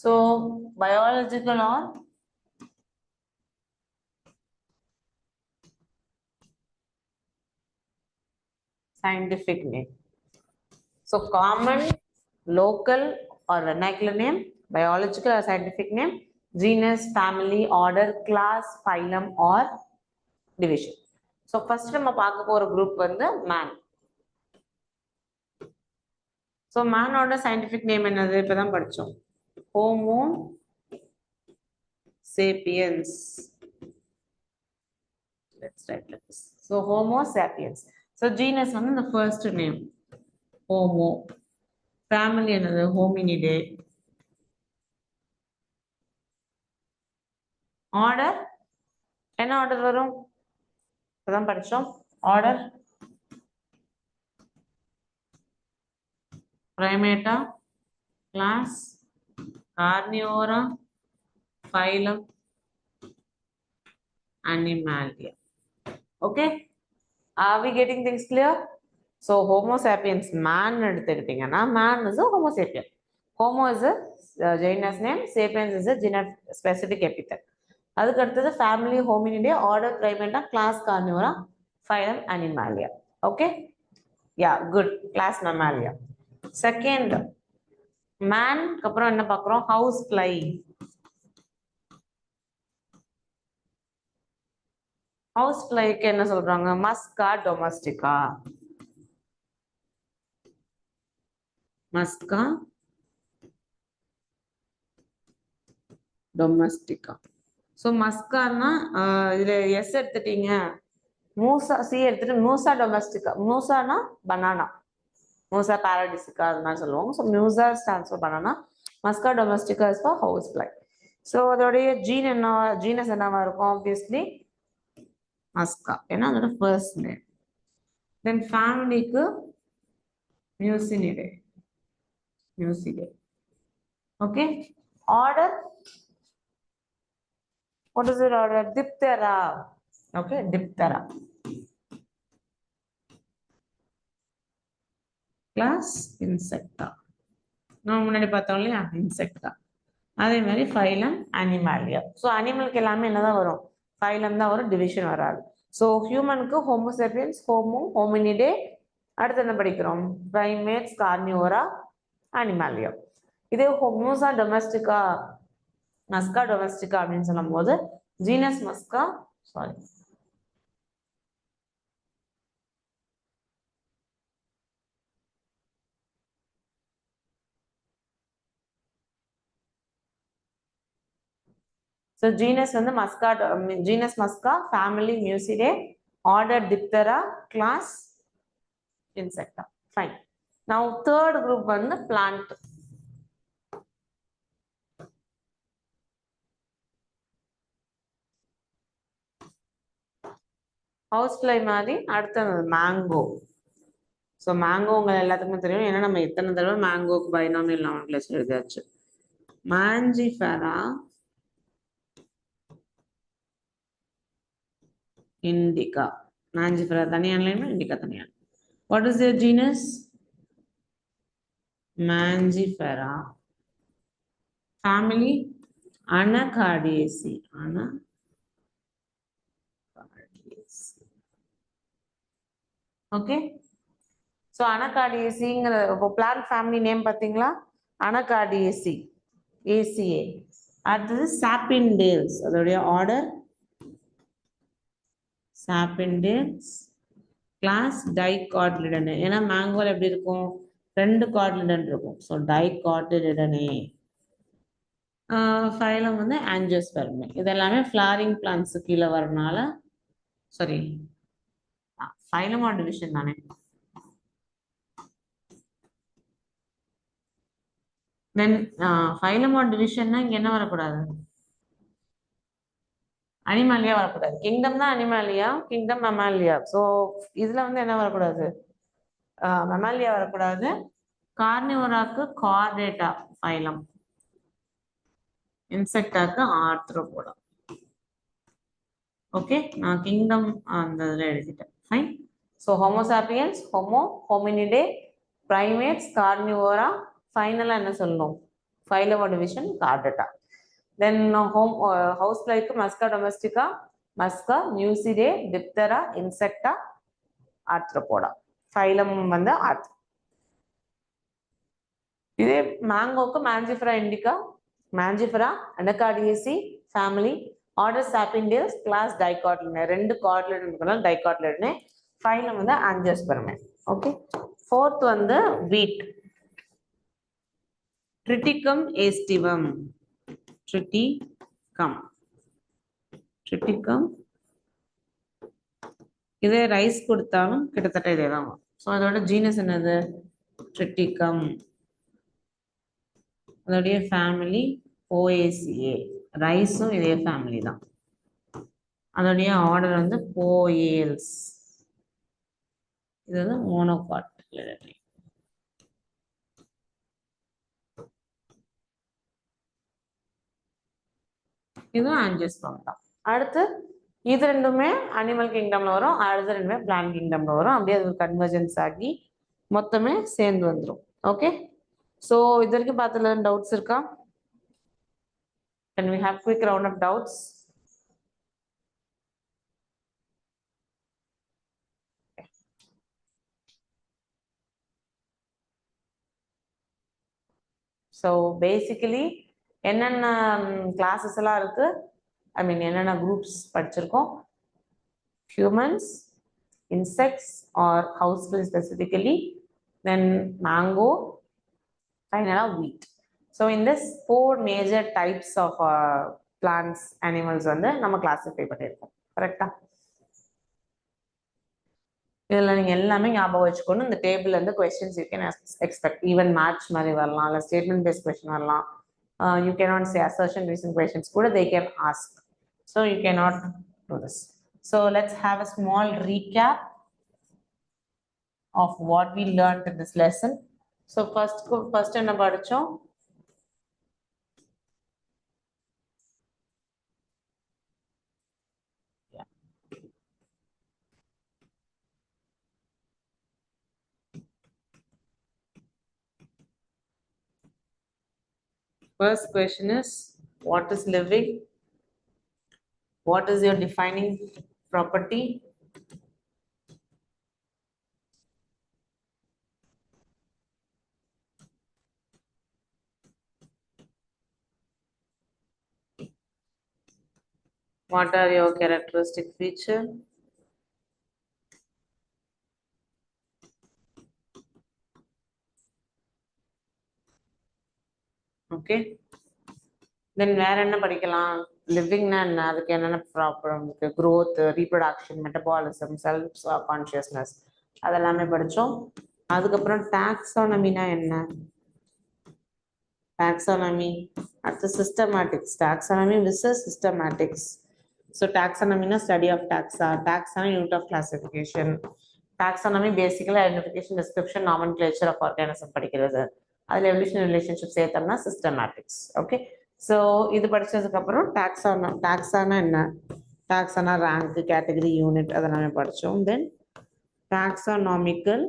So biological or scientific name. So common, local or vernacular name, biological or scientific name, genus, family, order, class, phylum or division. So first நம்ம பார்க்க போற group வந்து man. So man ஓட scientific name என்னது இப்பதான் படிச்சோம். Homo sapiens. Let's write like this. So Homo sapiens. So genus வந்து the first name Homo. Family என்னது Hominidae. Order என்ன order வரும் இப்பதான் படிச்சோம். Order Primata, class, Carnivora, phylum, Animalia. Okay, are we getting things clear? So Homo sapiens man எடுத்துக்கிட்டீங்கன்னா man is a Homo sapien. Homo is a genus name, sapiens is a genus specific epithet. அதுக்கு அடுத்தது family Hominidae, order Primata, class Carnivora, phylum Animalia. Okay, yeah, good. Class Mammalia. Second, man அப்புறம் என்ன பார்க்குறோம் house fly. House flyக்கு என்ன சொல்றாங்க Musca domestica. Musca domestica. So Muscaனா இதுல S எடுத்துட்டீங்க மூசா C எடுத்துட்டு மூசா டொமஸ்டிகா மூசானா பனானா மூசா பாரடிசிகா அது மாதிரி சொல்லுவாங்க so Musa stands for banana Musca domestica is for house fly so அதோடைய ஜீனஸ் என்னவா இருக்கும் ஆப்வியஸ்லி மஸ்கா ஏன்னா அதோட ஃபர்ஸ்ட் நேம் தென் ஃபேமிலிக்கு Muscidae okay order what is it order Diptera okay Diptera class insecta நம்ம முன்னாடி பார்த்தோம் இல்லையா insecta அதே மாதிரி phylum animalia so animalக்கு எல்லாமே என்னதான் வரும் phylum தான் வரும் division வராது so humanக்கு homo sapiens homo hominidae அடுத்து என்ன படிக்கிறோம் primates carnivora animalia இதே Musa domestica Musca domestica அப்படின்னு சொல்லும்போது genus Musca sorry so genus வந்து Musca genus Musca family Mucidae order Diptera class Insecta fine now third group வந்து plant house fly மாதிரி அடுத்தது மேங்கோ ஸோ மேங்கோ உங்க எல்லாத்துக்குமே தெரியும் ஏன்னா நம்ம எத்தனை தடவை மேங்கோக்கு பைனாமியல் நாமென்க்ளேச்சர் எழுதியாச்சு மாஞ்சிஃபெரா இண்டிகா மாஞ்சிஃபெரா தனியா இல்லைன்னா இண்டிகா தனியா what is their genus Mangifera family Anacardiaceae okay so அனகார்டியேசிங்கிற பிளான்ட் ஃபேமிலி நேம் பார்த்தீங்களா அனகார்டியேசி ஏசிஏ அடுத்தது சாப்பின்டேல்ஸ் அதோடைய ஆர்டர் சாப்பின்டேல்ஸ் கிளாஸ் டைகாட்லிடனே ஏன்னா மேங்கோல எப்படி இருக்கும் ரெண்டு காட்லிடன் இருக்கும் ஸோ டைகாட்லிடனே ஃபைலம் வந்து ஆஞ்சியோஸ்பெர்மே இதெல்லாமே ஃப்ளாரிங் பிளான்ட்ஸு கீழே வரனால சாரி ஃபைலம் ஆர் டிவிஷன் தானே தென் ஃபைலம் ஆர் டிவிஷன்னா இங்க என்ன வரக்கூடாது அனிமாலியா வரக்கூடாது கிங்டம் தான் அனிமாலியா கிங்டம் மெமாலியா ஸோ இதுல வந்து என்ன வரக்கூடாது மெமாலியா வரக்கூடாது கார்னிவோராக்கு கார்டேட்டா ஃபைலம் இன்செக்டாக்கு ஆர்த்ரோபோடா ஓகே நான் கிங்டம் அந்த இதில் எழுதிட்டேன் fine so Homo sapiens Homo Hominidae primates Carnivora ஃபைனலாக என்ன சொல்லணும் Phylum or division, Chordata. Then housefly Musca domestica, Musca, Mucidae, Diptera, Insecta, Arthropoda. Phylum வந்து Arth. இதே மேங்கோக்கு Mangifera indica, Mangifera, Anacardiaceae, family, order Sapindales, class Dicotyledonea. ரெண்டு கார்டிலேட் இருக்கனால Dicotyledonea. Phylum வந்து Angiospermae. Okay. Fourth வந்து wheat. Triticum aestivum. Triticum. இதே rice கொடுத்தாலும் கிட்டத்தட்ட இதே தான். ஸோ அதோட ஜீனஸ் என்னது? ட்ரிட்டிகம். அதோடைய ஃபேமிலி போஏசிஏ. ரைஸும் இதே ஃபேமிலி தான். அதோடைய ஆர்டர் வந்து போயேல்ஸ். இது வந்து மோனோகாட். இதுவும் ஆஞ்சியோஸ்பெர்ம் தான். அடுத்து இது ரெண்டுமே அனிமல் கிங்டம்ல வரும், அடுத்த ரெண்டுமே பிளான்ட் கிங்டம்ல வரும். அப்படியே அது கன்வர்ஜென்ஸ் ஆகி மொத்தமே சேர்ந்து வந்துடும். ஓகே, ஸோ இது வரைக்கும் பார்த்ததுல டவுட்ஸ் இருக்கா? Can we have quick round of doubts? So basically என்னென்ன கிளாஸஸ் எல்லாம் இருக்கு, ஐ மீன் என்னென்ன குரூப்ஸ் படிச்சிருக்கோம்? Humans, insects or housefly specifically, then mango, finally wheat. So in this 4 major types of plants, animals வந்து நம்ம கிளாஸிஃபை பண்ணியிருக்கோம். கரெக்டா? இதில் நீங்கள் எல்லாமே ஞாபகம் வச்சுக்கணும். இந்த டேபிள்ல இருந்து questions you can expect. Even match மாதிரி வரலாம், இல்லை ஸ்டேட்மெண்ட் பேஸ்ட் கொஸ்டின் வரலாம். You cannot say assertion reason questions கூட they can ask. So you cannot do this. So let's have a small recap of what we learned in this lesson. So first என்ன படிச்சோம்? First question is, what is living? What is your defining property? What are your characteristic features? Okay. Then வேற என்ன படிக்கலாம்? லிவிங்னா என்ன, அதுக்கு என்னென்ன problem இருக்கு? growth, reproduction, metabolism, self consciousness, அதெல்லாமே படிச்சோம். அதுக்கப்புறம் டாக்ஸானமினா என்ன? டாக்ஸானமி அடுத்து systematics. Taxonomy versus systematics. So டாக்ஸானமினா ஸ்டடி ஆஃப் டாக்ஸா. டாக்ஸானா unit of classification. Taxonomy basically identification, description, nomenclature of organism படிக்கிறது. அதில் எவல்யூஷன் ரிலேஷன்ஷிப் சேர்த்தோம்னா சிஸ்டமேட்டிக்ஸ். ஓகே, ஸோ இது படிச்சதுக்கு அப்புறம் டாக்ஸானா என்ன? டாக்ஸானா ரேங்க், கேட்டகரி, யூனிட் அதெல்லாமே படித்தோம். தென் டாக்ஸானாமிக்கல்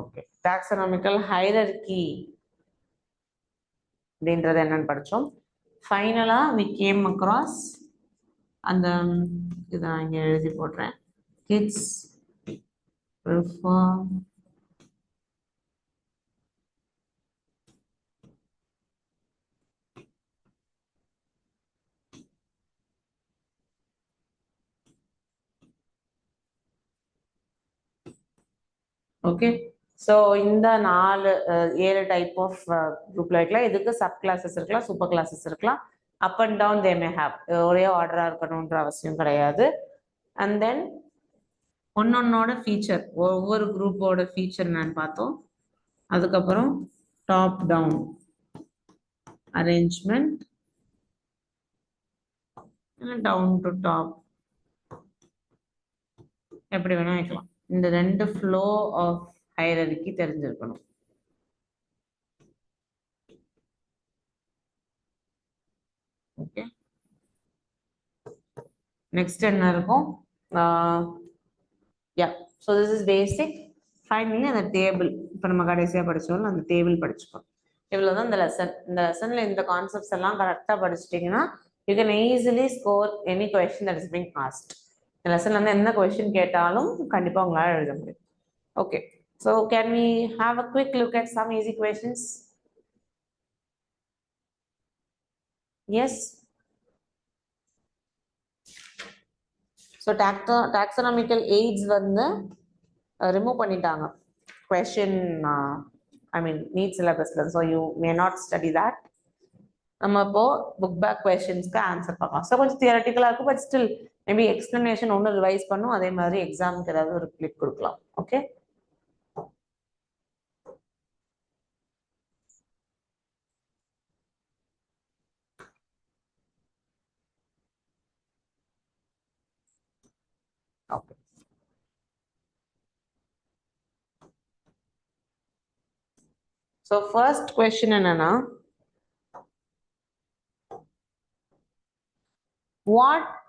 ஓகே டாக்ஸானாமிக்கல் ஹைரார்கி அப்படின்றது என்னன்னு படித்தோம். ஃபைனலாக வி கேம் அக்ராஸ் அந்த இதை நான் இங்கே எழுதி போடுறேன். Kids prefer okay. ஸோ இந்த 7 டைப் ஆஃப் குரூப்ல இருக்கலாம். இதுக்கு சப் கிளாஸஸ் இருக்கலாம், சூப்பர் கிளாஸஸ் இருக்கலாம். Up and down they may have. ஒரே ஆர்டரா இருக்கணும்ன்ற அவசியம் கிடையாது. அண்ட் தென் ஒன்னொன்னோட ஃபீச்சர், ஒவ்வொரு குரூப்போட ஃபீச்சர் என்னன்னு பார்த்தோம். அதுக்கப்புறம் top down arrangement, down to top எப்படி வேணா வைக்கலாம். இந்த 2 ஃப்ளோ ஆஃப் ஹைரார்கி தெரிஞ்சிருக்கணும். ஓகே, நெக்ஸ்ட் என்ன இருக்கும்? Yeah, so this is basic. Finally அந்த டேபிள், இப்போ நம்ம கடைசியாக படிச்சோம்ல அந்த டேபிள் படிச்சுப்போம். இவ்வளோதான் இந்த லெசன். இந்த லெசன்ல இந்த கான்செப்ட்ஸ் எல்லாம் கரெக்டாக படிச்சிட்டிங்கன்னா you can easily score any question that is being asked. இந்த லெசன்ல இருந்து என்ன கொஸ்டின் கேட்டாலும் கண்டிப்பாக உங்களால் எழுத முடியும். Okay, so can we have a quick look at some easy questions? Yes. So டாக்ஸானமிக்கல் எய்ட்ஸ் வந்து ரிமூவ் பண்ணிட்டாங்க கொஷின், ஐ மீன் நீட் சிலபஸ்ல. So you may not study that. நம்ம இப்போ புக் பேக் கொஸ்டின்ஸ்க்கு ஆன்சர் பார்க்கலாம். ஸோ கொஞ்சம் தியரட்டிக்கலாக இருக்கும், பட் ஸ்டில் மேபி எக்ஸ்பிளனேஷன் ஒன்று ரிவைஸ் பண்ணும், அதே மாதிரி எக்ஸாமுக்கு ஏதாவது ஒரு கிளிக் கொடுக்கலாம். Okay, okay. So first question என்னன்னா,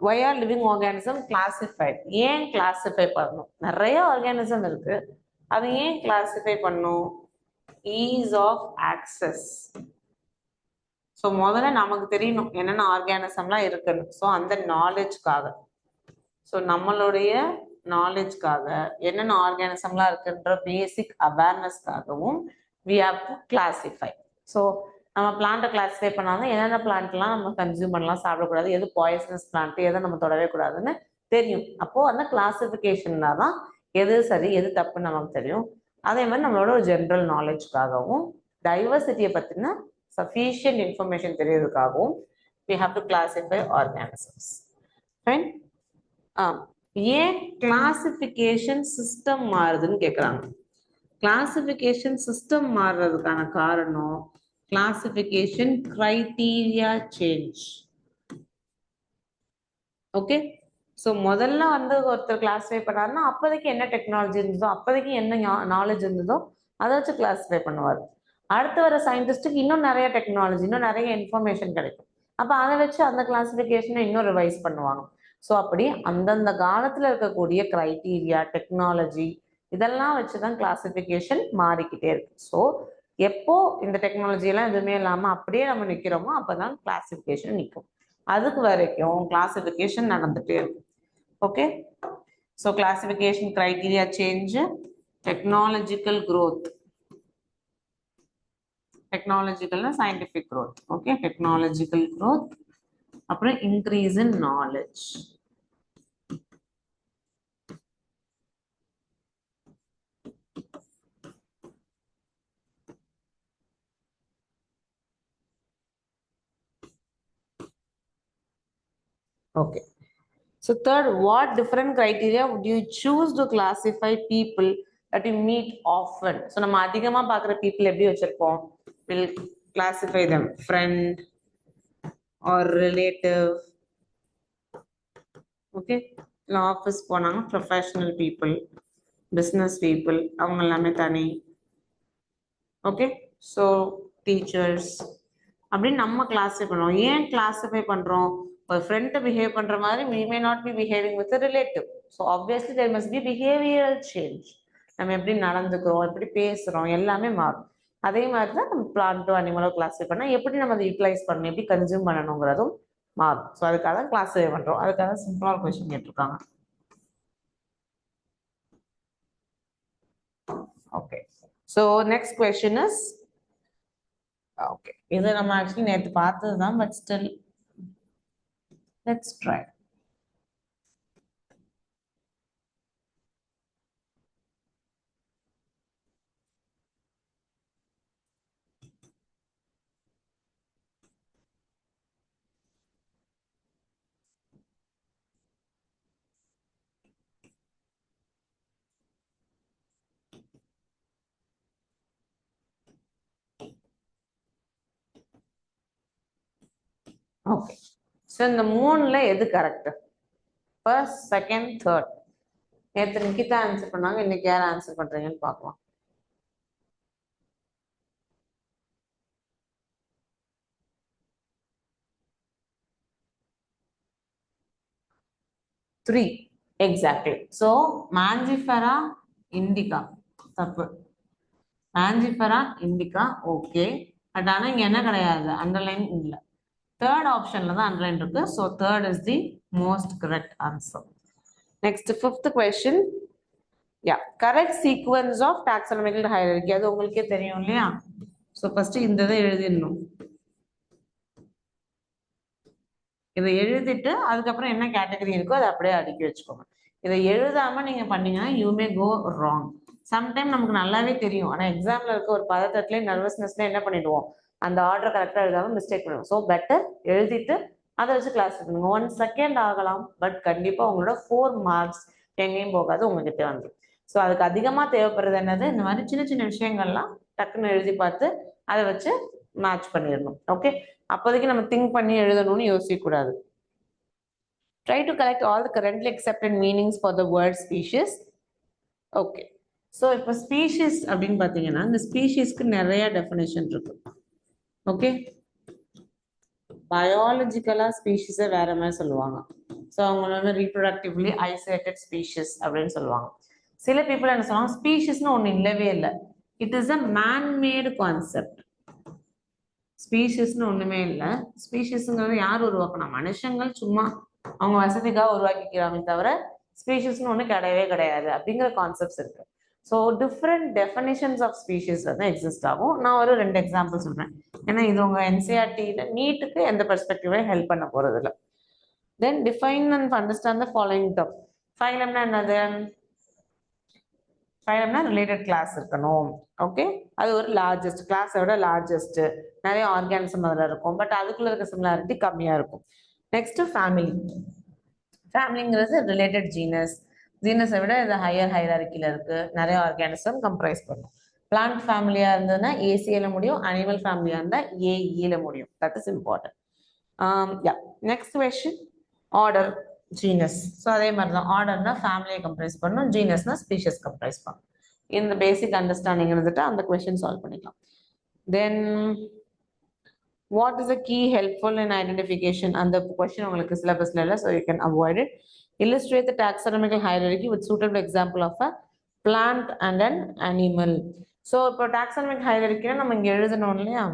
why are living organism classified? ஏன் கிளாசிஃபை பண்ணணும்? நிறைய ஆர்கானிசம் இருக்கு, அது ஏன் கிளாசிஃபை பண்ணும்? Is of access. ஸோ முதல்ல நமக்கு தெரியணும் என்னென்ன ஆர்கானிசம்லாம் இருக்குன்னு. ஸோ அந்த நாலேஜ்க்காக, ஸோ நம்மளுடைய நாலேஜ்க்காக என்னென்ன ஆர்கானிசம்லாம் இருக்குன்ற பேசிக் அவேர்னஸ்க்காகவும் we have to classify. So நம்ம பிளான்ட்டை கிளாஸிஃபை பண்ணாலும் என்னென்ன பிளான்ட்லாம் நம்ம கன்சியூம் பண்ணலாம், சாப்பிடக்கூடாது, எது பாய்சனஸ் பிளான்ட், எதை நம்ம தொடவே கூடாதுன்னு தெரியும். அப்போ அந்த கிளாசிஃபிகேஷன்ல தான் எது சரி எது தப்புன்னு நமக்கு தெரியும். அதே மாதிரி நம்மளோட ஒரு ஜென்ரல் நாலேஜ்க்காகவும் டைவர்சிட்டியை பற்றின சஃபிஷியன்ட் இன்ஃபர்மேஷன் தெரியறதுக்காகவும் we have to classify organisms. Fine. ஏன் கிளாசிஃபிகேஷன் சிஸ்டம் மாறுதுன்னு கேட்குறாங்க. கிளாசிஃபிகேஷன் சிஸ்டம் மாறுறதுக்கான காரணம் classification criteria change. Okay, so முதல்ல வந்து ஒருத்தர் கிளாஸிஃபை பண்ணாருன்னா அப்போதைக்கு என்ன டெக்னாலஜி இருந்ததோ, அப்போதைக்கு என்ன நாலேஜ் இருந்ததோ அதை வச்சு கிளாஸிஃபை பண்ணுவார். அடுத்து வர சயின்டிஸ்ட்டுக்கு இன்னும் நிறைய டெக்னாலஜி, இன்னும் நிறைய இன்ஃபர்மேஷன் கிடைக்கும். அப்போ அதை வச்சு அந்த கிளாஸிஃபிகேஷனை இன்னும் ரிவைஸ் பண்ணுவாங்க. ஸோ அப்படி அந்தந்த காலத்தில் இருக்கக்கூடிய கிரைட்டீரியா, டெக்னாலஜி இதெல்லாம் வச்சு தான் கிளாஸிஃபிகேஷன் மாறிக்கிட்டே இருக்கு. ஸோ எப்போ இந்த டெக்னாலஜி எல்லாம் எதுவுமே இல்லாமல் அப்படியே நம்ம நிற்கிறோமோ அப்போதான் கிளாஸிஃபிகேஷன் நிற்கும். அதுக்கு வரைக்கும் கிளாஸிஃபிகேஷன் நடந்துட்டே இருக்கும். Okay, so classification criteria change, technological growth, டெக்னாலஜிக்கல்னா scientific growth. Okay, technological growth, அப்புறம் increase in knowledge. Okay. So third, what different criteria would you choose to classify people that you meet often? So நம்ம அதிகமா பார்க்குற people எப்படி வச்சிருப்போம்? We'll classify them friend or relative. Okay, இல்லை office போனாங்க professional people, business people, அவங்க எல்லாமே தனி. ஓகே, ஸோ டீச்சர்ஸ் அப்படின்னு நம்ம கிளாஸிஃபை பண்ணுவோம். ஏன் கிளாஸிஃபை பண்ணுறோம்? ஒரு ஃப்ரெண்டை பிஹேவ் பண்ணுற மாதிரி we may not be behaving with a relative. So obviously there must be behavioral change. நம்ம எப்படி நடந்துக்கிறோம், எப்படி பேசுகிறோம் எல்லாமே மாறும். அதே மாதிரி தான் நம்ம பிளான்ட்டோ அனிமலோ கிளாஸிஃபை பண்ணால் எப்படி நம்ம அதை யூட்டிலைஸ் பண்ணணும், எப்படி கன்சியூம் பண்ணணுங்கிறதும் மாறும். ஸோ அதுக்காக தான் கிளாஸிஃபை பண்ணுறோம். அதுக்காக சிம்பிளான கொஸ்டின் கேட்டிருக்காங்க. Okay, so next question is, okay இது நம்ம ஆக்சுவலி நேற்று பார்த்தது தான், but still let's try. Okay, so இந்த மூணுல எது கரெக்ட்? First, second, third. நேற்று நிக்கிதா ஆன்சர் பண்ணாங்க, இன்னைக்கு யார் ஆன்சர் பண்றீங்கன்னு பார்க்கலாம். 3. Exactly. So Mangifera indica. தப்பு. Mangifera indica okay. பட் ஆனா இங்க என்ன கிடையாது, அண்டர்லைன் இல்ல. தேர்ட் ஆப்ஷன்ல தான் அண்டர்லைன் இருக்கு. So third is the most correct answer. Next fifth question. Yeah, correct sequence of taxonomical hierarchy. அது உங்களுக்கே தெரியும் இல்லையா? ஸோ ஃபர்ஸ்ட் இந்த இதை எழுதிடணும். இதை எழுதிட்டு அதுக்கப்புறம் என்ன கேட்டகரி இருக்கோ அதை அப்படியே அடுக்கி வச்சுக்கோங்க. இதை எழுதாம நீங்க பண்ணீங்கன்னா you may go wrong. Sometime நமக்கு நல்லாவே தெரியும், ஆனா எக்ஸாம்ல இருக்க ஒரு பதட்டத்திலே நர்வஸ்னஸ்ல என்ன பண்ணிடுவோம், அந்த ஆர்டர் கரெக்டா எழுதாம மிஸ்டேக் பண்ணுவோம். ஸோ பெட்டர் எழுதிட்டு அதை வச்சு கிளாஸ் எடுக்கணும். 1 செகண்ட் ஆகலாம், பட் கண்டிப்பா உங்களோட 4 மார்க்ஸ் எங்கேயும் போகாது, உங்ககிட்ட வந்து. ஸோ அதுக்கு அதிகமா தேவைப்படுறது என்னது, இந்த மாதிரி சின்ன சின்ன விஷயங்கள்லாம் டக்குன்னு எழுதி பார்த்து அதை வச்சு மேட்ச் பண்ணிடணும். ஓகே, அப்போதைக்கு நம்ம திங்க் பண்ணி எழுதணும்னு யோசிக்க கூடாது. Try to collect all the currently accepted meanings for the word species. Okay. So இப்போ ஸ்பீஷிஸ் அப்படின்னு பார்த்தீங்கன்னா இந்த ஸ்பீஷிஸ்க்கு நிறைய டெஃபினேஷன் இருக்கு. ஓகே, பயாலஜிக்கலா ஸ்பீஷிஸை வேற மாதிரி சொல்லுவாங்க. ஸோ அவங்க வந்து ரீப்ரொடக்டிவ்லி ஐசோலேட்டட் ஸ்பீஷிஸ் அப்படின்னு சொல்லுவாங்க. சில பீப்புள் என்ன சொல்லுவாங்க, ஸ்பீஷிஸ்னு ஒன்று இல்லவே இல்லை, it is a manmade concept. ஸ்பீஷிஸ்னு ஒண்ணுமே இல்லை. ஸ்பீஷிஸ்ங்கிறது யார் உருவாக்கணும், மனுஷங்கள் சும்மா அவங்க வசதிக்காக உருவாக்கிக்கிறாங்க தவிர ஸ்பீஷிஸ்னு ஒன்று கிடையவே கிடையாது அப்படிங்கிற கான்செப்ட்ஸ் இருக்கு. So different definitions of species வந்து எக்ஸிஸ்ட் ஆகும். நான் ஒரு 2 எக்ஸாம்பிள் சொல்றேன், ஏன்னா இது உங்க என்சிஆர்டியில நீட்டுக்கு எந்த பெர்ஸ்பெக்டிவ்லையும் ஹெல்ப் பண்ண போறது இல்லை. Then define and understand the following term. ஃபைலம்னா என்னது, ஃபைலம்னா ரிலேட்டட் கிளாஸ் இருக்கணும். ஓகே, அது ஒரு லார்ஜஸ்ட் கிளாஸை விட லார்ஜஸ்ட், நிறைய ஆர்கானிசம் அதில் இருக்கும், பட் அதுக்குள்ள இருக்க சிமிலாரிட்டி கம்மியாக இருக்கும். Next family. ஃபேமிலிங்கிறது ரிலேட்டட் ஜீனஸ், ஜீனஸை விட இது ஹையர் ஹைரார்க்கியில் இருக்கு, நிறைய ஆர்கானிசம் கம்ப்ரைஸ் பண்ணும். பிளான்ட் ஃபேமிலியாக இருந்ததுன்னா ஏசியில் முடியும், அனிமல் ஃபேமிலியாக இருந்தால் ஏஇயில் முடியும். That is important. Yeah, next question. Order, genus. So அதே மாதிரி தான், ஆர்டர்னா ஃபேமிலியை கம்ப்ரைஸ் பண்ணும், ஜீனஸ்னா ஸ்பீஷஸ் கம்ப்ரைஸ் பண்ணும். இந்த பேசிக் அண்டர்ஸ்டாண்டிங் இருந்துட்டு அந்த கொஸ்டின் சால்வ் பண்ணிக்கலாம். தென் what is the key helpful in identification? அந்த கொஸ்டின் உங்களுக்கு சிலபஸ்ல இல்லை, so you can avoid it. Illustrate the taxonomical hierarchy with suitable example of a plant and an animal. So இப்போ taxonomic hierarchy நம்ம இங்க எழுதணும் இல்லையா?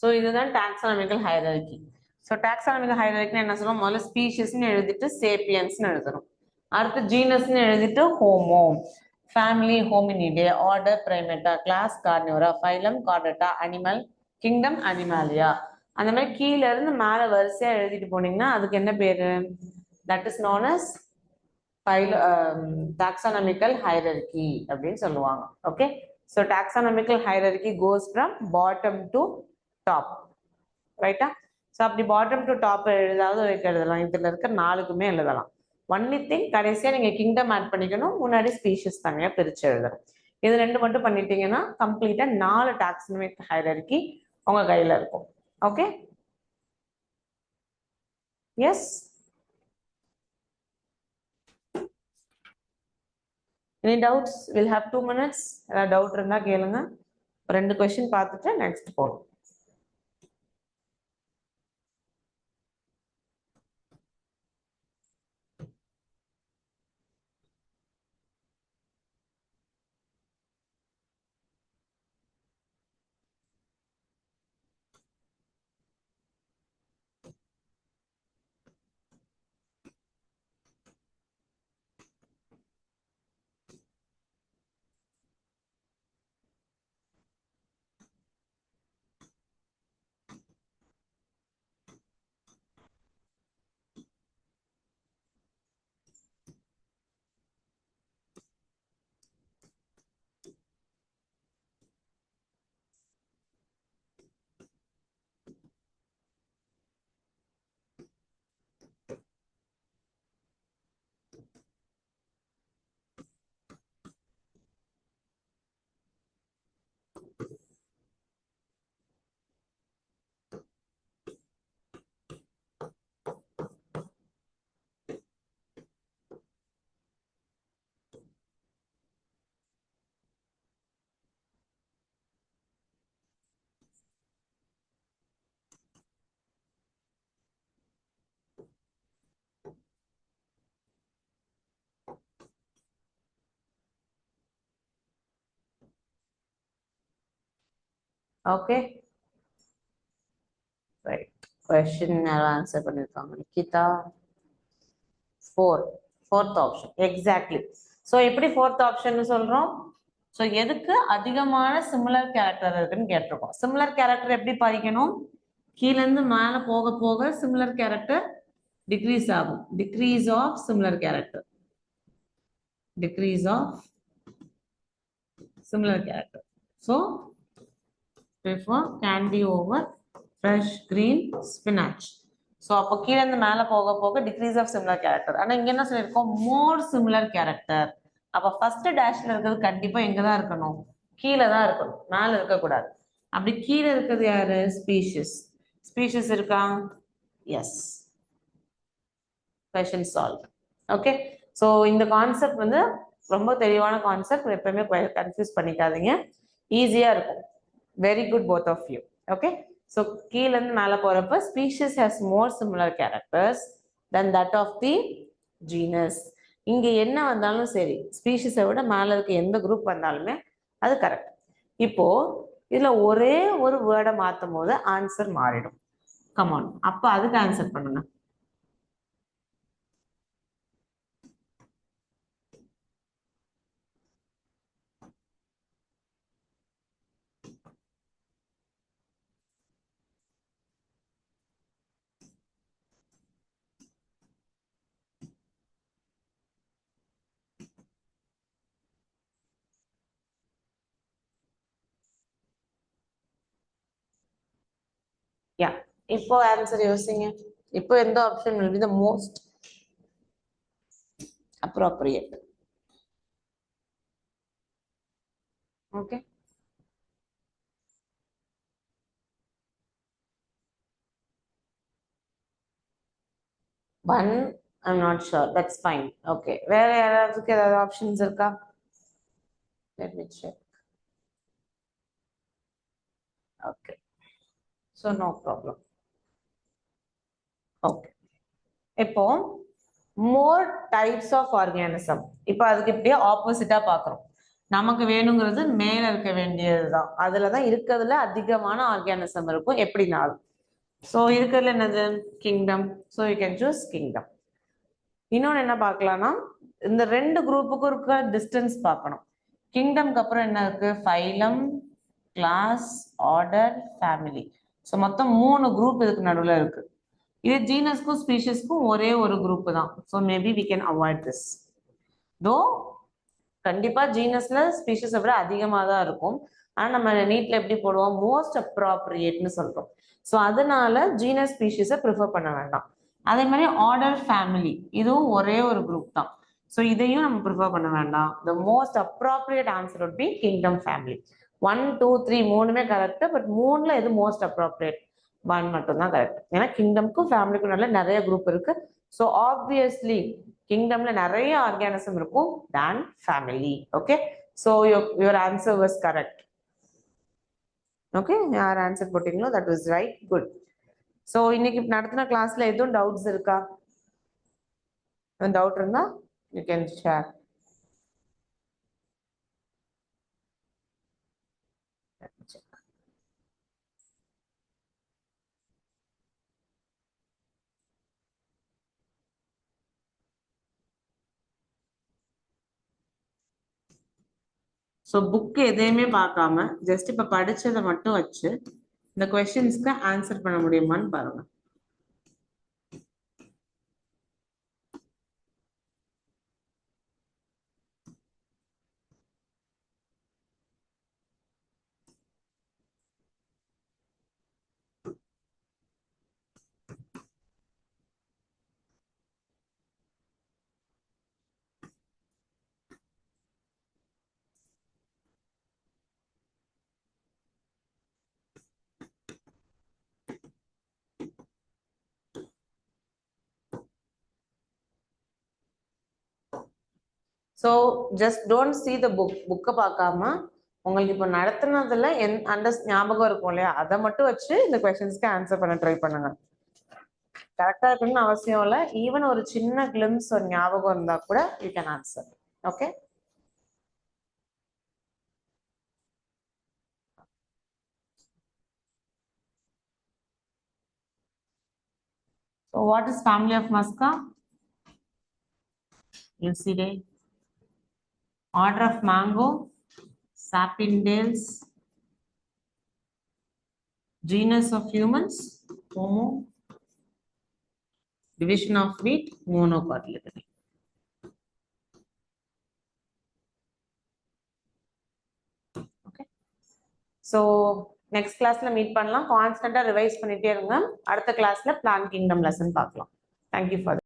So இதுதான் taxonomical hierarchy. So taxonomical hierarchy என்ன சொல்லுவோம், முதல்ல ஸ்பீஷிஸ்ன்னு எழுதிட்டு சேப்பியன்ஸ்னு எழுதணும், அடுத்து ஜீனஸ்ன்னு எழுதிட்டு Homo, family Hominidae, order Primata, class Carnivora, phylum Chordata, animal kingdom Animalia. அந்த மாதிரி கீழே இருந்து மேலே வரிசையா எழுதிட்டு போனீங்கன்னா அதுக்கு என்ன பேரு, that is known as taxonomical hierarchy அப்படின்னு சொல்லுவாங்க. Okay, so taxonomical hierarchy goes from bottom to top, ரைட்டா? ஸோ அப்படி பாட்டம் டு டாப் எழுதாவது எழுதலாம், இதுல இருக்க 4க்குமே எழுதலாம். ஒன்லி திங் கடைசியா நீங்க கிங்டம் ஆட் பண்ணிக்கணும், முன்னாடி ஸ்பீஷிஸ் தனியா பிரிச்சு எழுதணும். இது 2 மட்டும் பண்ணிட்டீங்கன்னா கம்ப்ளீட்டா 4 taxonomic hierarchy உங்க கையில இருக்கும். Okay, yes, any doubts? Will have 2 minutes. ஏதாவது டவுட் இருந்தா கேளுங்க. 2 கொஸ்டின் பார்த்துட்டு நெக்ஸ்ட் போகும். Okay right. கொஸ்டின் யாரும் ஆன்சர் பண்ணிருக்காங்க? Nikita. Fourth option exactly. So எப்படி ஃபோர்த் ஆப்ஷன் சொல்றோம்? ஸோ எதுக்கு அதிகமான சிமிலர் கேரக்டர் இருக்குன்னு கேட்டிருக்கோம். சிமிலர் கேரக்டர் எப்படி படிக்கணும்? கீழ இருந்து மேல போக போக சிமிலர் கேரக்டர் டிக்ரீஸ் ஆகும். Decrease of similar character, decrease of similar character. So prefer candy over fresh green spinach. ஸோ அப்போ கீழே இருந்து மேலே போக போக டிக்ரீஸ் ஆஃப் சிமிலர் கேரக்டர். ஆனால் இங்கே என்ன சொல்லியிருக்கோம்? மோர் சிமிலர் கேரக்டர். அப்போ ஃபர்ஸ்ட் டேஷ்ல இருக்கிறது கண்டிப்பா எங்க தான் இருக்கணும்? கீழே தான் இருக்கணும், மேலே இருக்கக்கூடாது. அப்படி கீழே இருக்கிறது யாரு? ஸ்பீஷிஸ். ஸ்பீஷிஸ் இருக்கா? Yes. Question solve. Okay. So இந்த கான்செப்ட் வந்து ரொம்ப தெளிவான கான்செப்ட். எப்பவுமே கன்ஃபியூஸ் பண்ணிக்காதீங்க, ஈஸியா இருக்கும். Very good both of you. Okay. So கீழ இருந்து மேல போறப்ப species has more similar characters then that of the genus. இங்க என்ன வந்தாலும் சரி, ஸ்பீஷிஸை விட மேல இருக்க எந்த குரூப் வந்தாலுமே அது கரெக்ட். இப்போ இதுல ஒரே ஒரு வேர்டை மாத்தும் போது ஆன்சர் மாறிடும். கமான், அப்ப அதுக்கு ஆன்சர் பண்ணுங்க. யா, இப்போ ஆன்சர் யோசிங்க. இப்போ எந்த option will be the most appropriate? Okay. One, I'm not sure. That's fine. Okay. வேற யாராவதுக்கு ஏதாவது ஆப்ஷன்ஸ் இருக்கா? Let me check. Okay. So no problem. Okay. இப்போ more types of organism. இப்போ அதுக்கு இப்படியே ஆப்போசிட்டா பாக்குறோம். நமக்கு வேணுங்கிறது மேல இருக்க வேண்டியதுதான். அதுலதான் இருக்கிறதுல அதிகமான ஆர்கானிசம் இருக்கும் எப்படினாலும். ஸோ இருக்கிறதுல என்னது? Kingdom. So you can choose kingdom. இன்னொன்று என்ன பார்க்கலாம்னா, இந்த ரெண்டு குரூப்புக்கும் இருக்க டிஸ்டன்ஸ் பார்க்கணும். கிங்டம்க்கு அப்புறம் என்ன இருக்கு? Phylum, class, order, family. So மொத்தம் 3 குரூப் இதுக்கு நடுவில் இருக்கு. இது ஜீனஸ்க்கும் ஸ்பீஷஸ்க்கும் ஒரே ஒரு குரூப் தான். So maybe we can avoid this. Though கண்டிப்பா ஜீனஸ்ல ஸ்பீஷஸை விட அதிகமாக தான் இருக்கும். ஆனால் நம்ம நீட்ல எப்படி போடுவோம்? மோஸ்ட் அப்ராப்ரியேட்னு சொல்றோம். ஸோ அதனால ஜீனஸ் ஸ்பீஷஸை ப்ரிஃபர் பண்ண வேண்டாம். அதே மாதிரி ஆர்டர், ஃபேமிலி இதுவும் ஒரே ஒரு குரூப் தான். ஸோ இதையும் நம்ம ப்ரிஃபர் பண்ண வேண்டாம். The most appropriate answer would be kingdom, family. 1, 2, 3 மூணுமே கரெக்ட். பட் 3ல எது மோஸ்ட் அப்ராப்ரியேட்? 1 மட்டும் தான் கரெக்ட். ஏன்னா கிங்டம்க்கும் ஃபேமிலிக்கும் நல்ல நிறைய குரூப் இருக்கு. ஸோ ஆப்வியஸ்லி கிங்டம்ல நிறைய ஆர்கானிசம் இருக்கும் than family. Okay. So your answer was correct. Okay, யார் ஆன்சர் போட்டீங்களோ that was right. Good. So இன்னைக்கு நடத்தின கிளாஸ்ல எதுவும் டவுட்ஸ் இருக்கா? டவுட் இருந்தா you can share. So book எதையுமே பார்க்காம ஜஸ்ட் இப்போ படிச்சதை மட்டும் வச்சு இந்த கொஸ்டின்ஸ்க்கு ஆன்சர் பண்ண முடியுமான்னு பாருங்க. So just don't see the book. புக்கை பார்க்காம உங்களுக்கு இப்போ நடத்துனதுல ஞாபகம் இருக்கும் இல்லையா, அதை மட்டும் வச்சு இந்த கொஸ்டின்ஸ்க்கு ஆன்சர் பண்ண ட்ரை பண்ணுங்க. கரெக்டா இருக்கணும்னு அவசியம் இல்லை. ஈவன் ஒரு சின்ன கிளிம்ஸ் ஒரு ஞாபகம் இருந்தா கூட you can answer. Okay. what is family of musca? Ilcidae. Order of mango, sapindales. Genus of humans, Homo. Division of wheat, monocotyledonous. Okay. So next classல meet பண்ணலாம். கான்ஸ்டன்டா ரிவைஸ் பண்ணிட்டே இருங்க. அடுத்த கிளாஸ்ல பிளான்ட் கிங்டம் லெசன் பார்க்கலாம். Thank you for